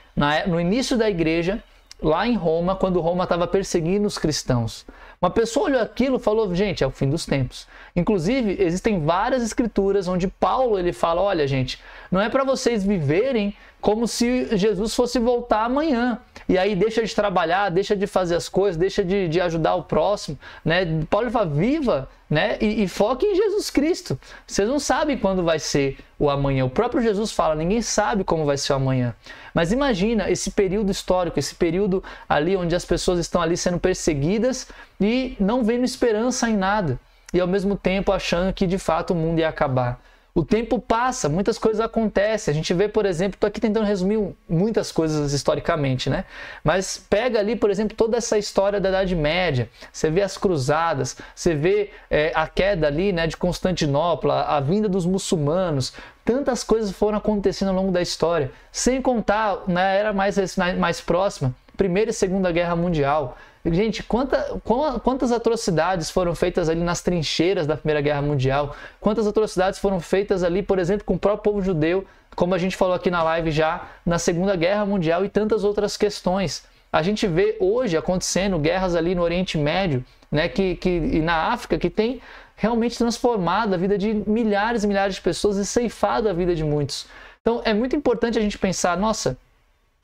no início da igreja, lá em Roma, quando Roma estava perseguindo os cristãos. Uma pessoa olhou aquilo e falou, gente, é o fim dos tempos. Inclusive, existem várias escrituras onde Paulo ele fala, olha, gente, não é para vocês viverem como se Jesus fosse voltar amanhã. E aí deixa de trabalhar, deixa de fazer as coisas, deixa de ajudar o próximo. Né? Paulo fala, viva, né? E foque em Jesus Cristo. Vocês não sabem quando vai ser o amanhã. O próprio Jesus fala, ninguém sabe como vai ser o amanhã. Mas imagina esse período histórico, esse período ali onde as pessoas estão ali sendo perseguidas e não vendo esperança em nada. E ao mesmo tempo achando que de fato o mundo ia acabar. O tempo passa, muitas coisas acontecem. A gente vê, por exemplo, estou aqui tentando resumir muitas coisas historicamente, né? Mas pega ali, por exemplo, toda essa história da Idade Média. Você vê as cruzadas, você vê a queda ali, né, de Constantinopla, a vinda dos muçulmanos. Tantas coisas foram acontecendo ao longo da história. Sem contar, na era mais próxima, Primeira e Segunda Guerra Mundial. Gente, quantas atrocidades foram feitas ali nas trincheiras da Primeira Guerra Mundial? Quantas atrocidades foram feitas ali, por exemplo, com o próprio povo judeu, como a gente falou aqui na live já, na Segunda Guerra Mundial e tantas outras questões. A gente vê hoje acontecendo guerras ali no Oriente Médio, né, e na África, que tem realmente transformado a vida de milhares e milhares de pessoas e ceifado a vida de muitos. Então é muito importante a gente pensar, nossa,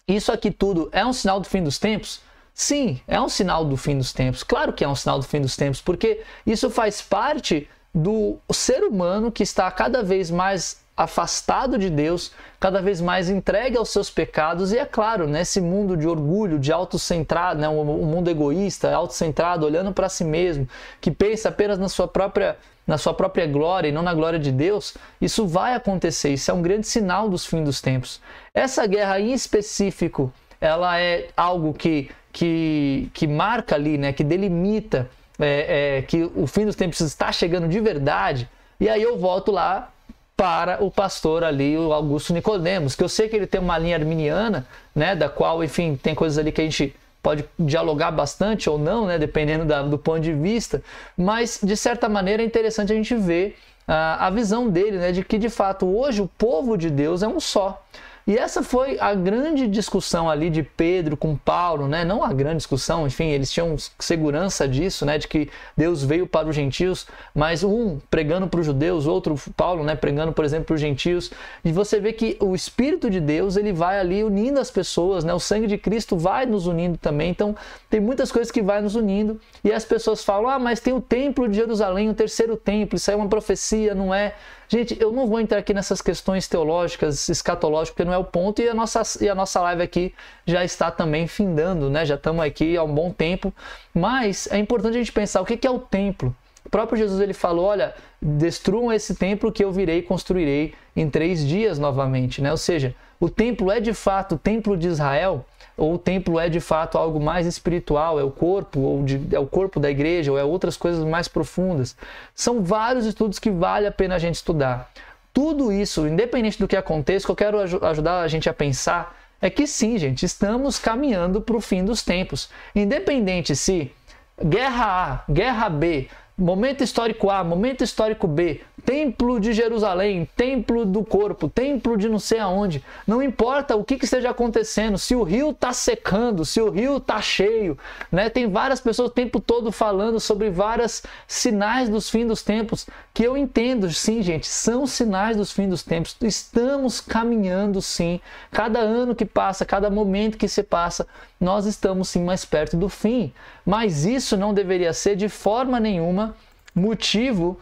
isso aqui tudo é um sinal do fim dos tempos? Sim, é um sinal do fim dos tempos. Claro que é um sinal do fim dos tempos, porque isso faz parte do ser humano que está cada vez mais afastado de Deus, cada vez mais entregue aos seus pecados, e é claro, nesse mundo de orgulho, de autocentrado, né, um mundo egoísta, autocentrado, olhando para si mesmo, que pensa apenas na sua própria glória e não na glória de Deus, isso vai acontecer, isso é um grande sinal dos fins dos tempos. Essa guerra em específico, ela é algo que marca ali, né, que delimita que o fim dos tempos está chegando de verdade, e aí eu volto lá para o pastor ali, o Augusto Nicodemos, que eu sei que ele tem uma linha arminiana, né, da qual, enfim, tem coisas ali que a gente pode dialogar bastante ou não, né, dependendo do ponto de vista, mas de certa maneira é interessante a gente ver a visão dele, né, de que de fato hoje o povo de Deus é um só. E essa foi a grande discussão ali de Pedro com Paulo, né? Não a grande discussão, enfim, eles tinham segurança disso, né? De que Deus veio para os gentios, mas um pregando para os judeus, outro, Paulo, né? Pregando, por exemplo, para os gentios. E você vê que o Espírito de Deus, ele vai ali unindo as pessoas, né? O sangue de Cristo vai nos unindo também. Então, tem muitas coisas que vai nos unindo. E as pessoas falam, mas tem o templo de Jerusalém, o terceiro templo, isso aí é uma profecia, não é? Gente, eu não vou entrar aqui nessas questões teológicas, escatológicas, porque não é o ponto, e a nossa live aqui já está também findando, né? Já estamos aqui há um bom tempo, mas é importante a gente pensar o que é o templo. O próprio Jesus, ele falou, olha, destruam esse templo que eu virei e construirei em 3 dias novamente, né? Ou seja, o templo é de fato o templo de Israel, ou o templo é de fato algo mais espiritual, é o corpo, é o corpo da igreja, ou é outras coisas mais profundas. São vários estudos que vale a pena a gente estudar. Tudo isso, independente do que aconteça, o que eu quero ajudar a gente a pensar é que sim, gente, estamos caminhando para o fim dos tempos. Independente se guerra A, guerra B, momento histórico A, momento histórico B, templo de Jerusalém, templo do corpo, templo de não sei aonde, não importa o que esteja acontecendo, se o rio está secando, se o rio está cheio, né? Tem várias pessoas o tempo todo falando sobre vários sinais dos fins dos tempos, que eu entendo, sim, gente, são sinais dos fins dos tempos, estamos caminhando sim, cada ano que passa, cada momento que se passa, nós estamos sim mais perto do fim, mas isso não deveria ser de forma nenhuma motivo,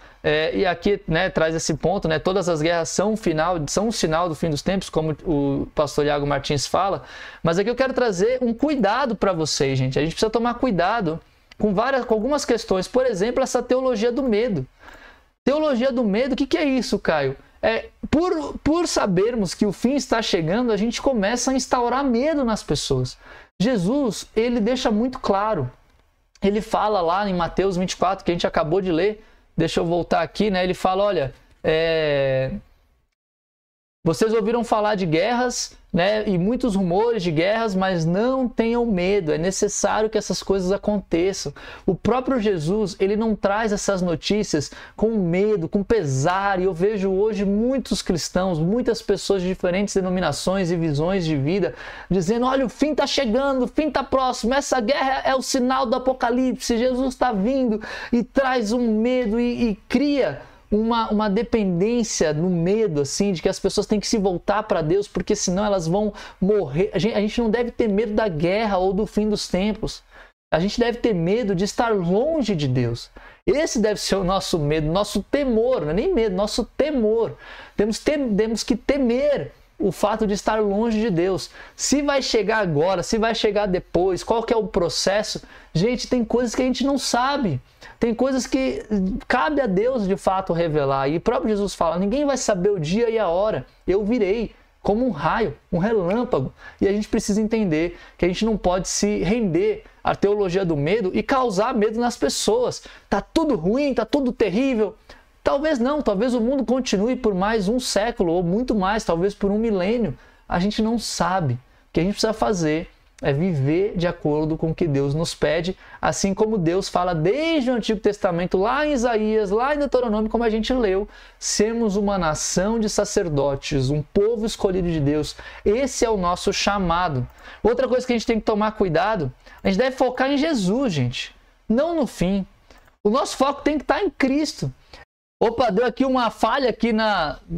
e aqui, né, traz esse ponto, né, todas as guerras são um sinal do fim dos tempos, como o pastor Iago Martins fala, mas aqui eu quero trazer um cuidado para vocês, gente. A gente precisa tomar cuidado com algumas questões, por exemplo, essa teologia do medo. Teologia do medo, o que é isso, Caio? Por sabermos que o fim está chegando, a gente começa a instaurar medo nas pessoas. Jesus, ele deixa muito claro. Ele fala lá em Mateus 24, que a gente acabou de ler, deixa eu voltar aqui, né? Ele fala, olha, vocês ouviram falar de guerras, né? E muitos rumores de guerras, mas não tenham medo, é necessário que essas coisas aconteçam. O próprio Jesus, ele não traz essas notícias com medo, com pesar, e eu vejo hoje muitos cristãos, muitas pessoas de diferentes denominações e visões de vida, dizendo, olha, o fim está chegando, o fim está próximo, essa guerra é o sinal do apocalipse, Jesus está vindo, e traz um medo e cria uma dependência no medo, assim, de que as pessoas têm que se voltar para Deus, porque senão elas vão morrer. A gente não deve ter medo da guerra ou do fim dos tempos. A gente deve ter medo de estar longe de Deus. Esse deve ser o nosso medo, nosso temor, não é nem medo, nosso temor. Temos que temer o fato de estar longe de Deus. Se vai chegar agora, se vai chegar depois, qual que é o processo? Gente, tem coisas que a gente não sabe. Tem coisas que cabe a Deus de fato revelar. E o próprio Jesus fala, ninguém vai saber o dia e a hora. Eu virei como um raio, um relâmpago. E a gente precisa entender que a gente não pode se render à teologia do medo e causar medo nas pessoas. Tá tudo ruim, tá tudo terrível. Talvez não, talvez o mundo continue por mais um século ou muito mais, talvez por um milênio. A gente não sabe. O que a gente precisa fazer é viver de acordo com o que Deus nos pede, assim como Deus fala desde o Antigo Testamento, lá em Isaías, lá em Deuteronômio, como a gente leu, sermos uma nação de sacerdotes, um povo escolhido de Deus. Esse é o nosso chamado. Outra coisa que a gente tem que tomar cuidado, a gente deve focar em Jesus, gente, não no fim. O nosso foco tem que estar em Cristo. Opa, deu aqui uma falha aqui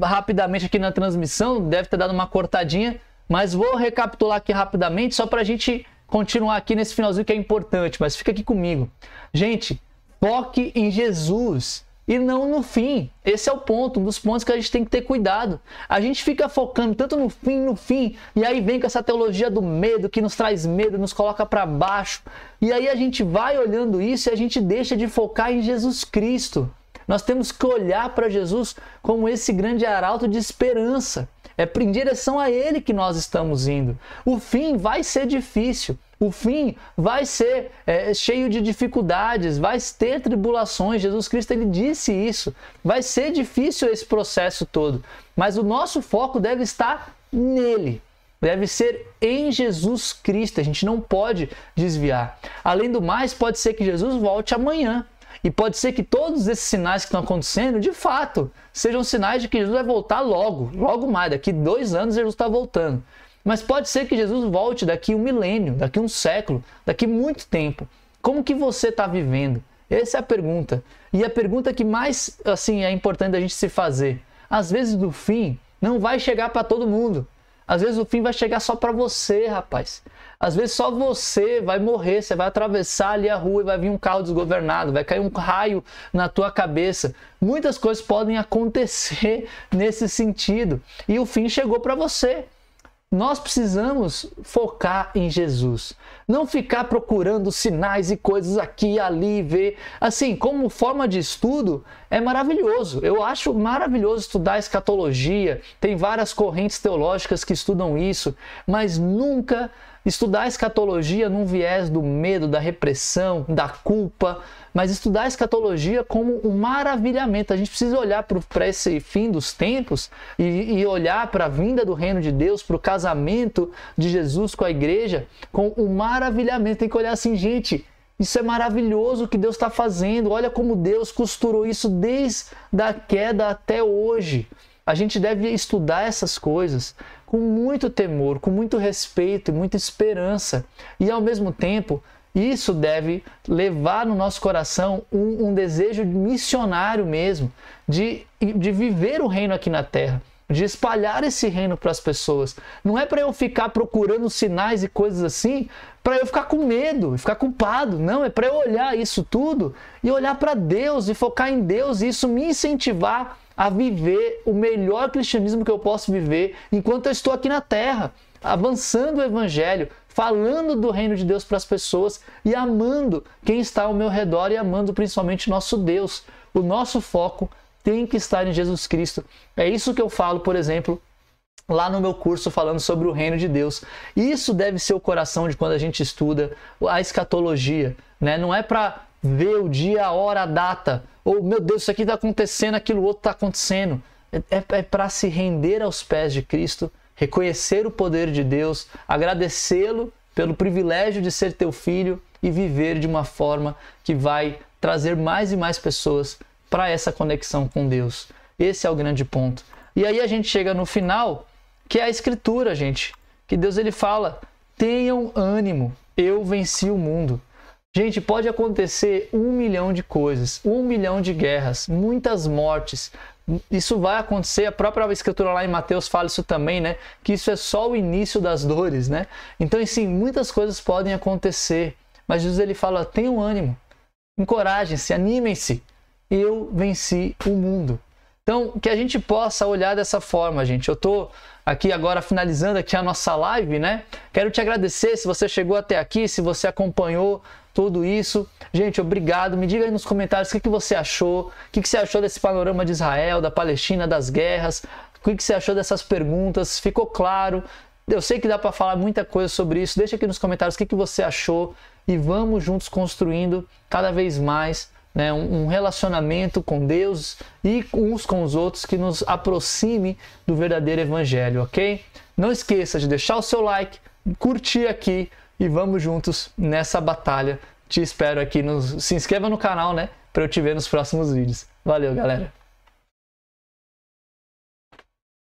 rapidamente aqui na transmissão, deve ter dado uma cortadinha, mas vou recapitular aqui rapidamente só para a gente continuar aqui nesse finalzinho que é importante, mas fica aqui comigo. Gente, foque em Jesus e não no fim. Esse é o ponto, um dos pontos que a gente tem que ter cuidado. A gente fica focando tanto no fim, e aí vem com essa teologia do medo, que nos traz medo, nos coloca para baixo. E aí a gente vai olhando isso e a gente deixa de focar em Jesus Cristo. Nós temos que olhar para Jesus como esse grande arauto de esperança. É em direção a Ele que nós estamos indo. O fim vai ser difícil. O fim vai ser cheio de dificuldades, vai ter tribulações. Jesus Cristo, ele disse isso. Vai ser difícil esse processo todo. Mas o nosso foco deve estar nele. Deve ser em Jesus Cristo. A gente não pode desviar. Além do mais, pode ser que Jesus volte amanhã. E pode ser que todos esses sinais que estão acontecendo, de fato, sejam sinais de que Jesus vai voltar logo mais. Daqui 2 anos Jesus está voltando. Mas pode ser que Jesus volte daqui 1 milênio, daqui 1 século, daqui muito tempo. Como que você está vivendo? Essa é a pergunta. E a pergunta que mais é importante da gente se fazer. Às vezes o fim não vai chegar para todo mundo. Às vezes o fim vai chegar só para você, rapaz. Às vezes só você vai morrer, você vai atravessar ali a rua e vai vir um carro desgovernado, vai cair um raio na tua cabeça. Muitas coisas podem acontecer nesse sentido. E o fim chegou para você. Nós precisamos focar em Jesus. Não ficar procurando sinais e coisas aqui e ali, ver. Assim, como forma de estudo, é maravilhoso. Eu acho maravilhoso estudar escatologia. Tem várias correntes teológicas que estudam isso, mas nunca estudar escatologia num viés do medo, da repressão, da culpa, mas estudar a escatologia como um maravilhamento. A gente precisa olhar para esse fim dos tempos e olhar para a vinda do reino de Deus, para o casamento de Jesus com a igreja, com um maravilhamento. Tem que olhar assim, gente, isso é maravilhoso o que Deus está fazendo. Olha como Deus costurou isso desde a queda até hoje. A gente deve estudar essas coisas com muito temor, com muito respeito e muita esperança. E ao mesmo tempo, isso deve levar no nosso coração um desejo missionário mesmo, de viver o reino aqui na terra, de espalhar esse reino para as pessoas. Não é para eu ficar procurando sinais e coisas assim, para eu ficar com medo, ficar culpado. Não, é para eu olhar isso tudo e olhar para Deus e focar em Deus e isso me incentivar a viver o melhor cristianismo que eu posso viver enquanto eu estou aqui na terra, avançando o evangelho, falando do reino de Deus para as pessoas e amando quem está ao meu redor e amando principalmente nosso Deus. O nosso foco tem que estar em Jesus Cristo. É isso que eu falo, por exemplo, lá no meu curso falando sobre o reino de Deus. Isso deve ser o coração de quando a gente estuda a escatologia, né? Não é para ver o dia, a hora, a data, ou meu Deus, isso aqui está acontecendo, aquilo outro está acontecendo. É para se render aos pés de Cristo, reconhecer o poder de Deus, agradecê-lo pelo privilégio de ser teu filho e viver de uma forma que vai trazer mais e mais pessoas para essa conexão com Deus. Esse é o grande ponto. E aí a gente chega no final, que é a Escritura, gente. Que Deus ele fala, tenham ânimo, eu venci o mundo. Gente, pode acontecer 1 milhão de coisas, 1 milhão de guerras, muitas mortes. Isso vai acontecer, a própria Escritura lá em Mateus fala isso também, né? Que isso é só o início das dores, né? Então, assim, muitas coisas podem acontecer. Mas Jesus ele fala, tenham ânimo, encorajem-se, animem-se. Eu venci o mundo. Então, que a gente possa olhar dessa forma, gente. Eu estou aqui agora finalizando aqui a nossa live, né? Quero te agradecer se você chegou até aqui, se você acompanhou tudo isso. Gente, obrigado. Me diga aí nos comentários o que você achou. O que você achou desse panorama de Israel, da Palestina, das guerras. O que você achou dessas perguntas? Ficou claro? Eu sei que dá para falar muita coisa sobre isso. Deixa aqui nos comentários o que você achou. E vamos juntos construindo cada vez mais, né, um relacionamento com Deus e uns com os outros que nos aproxime do verdadeiro evangelho, ok? Não esqueça de deixar o seu like, curtir aqui e vamos juntos nessa batalha. Te espero aqui, se inscreva no canal, né, para eu te ver nos próximos vídeos. Valeu, galera!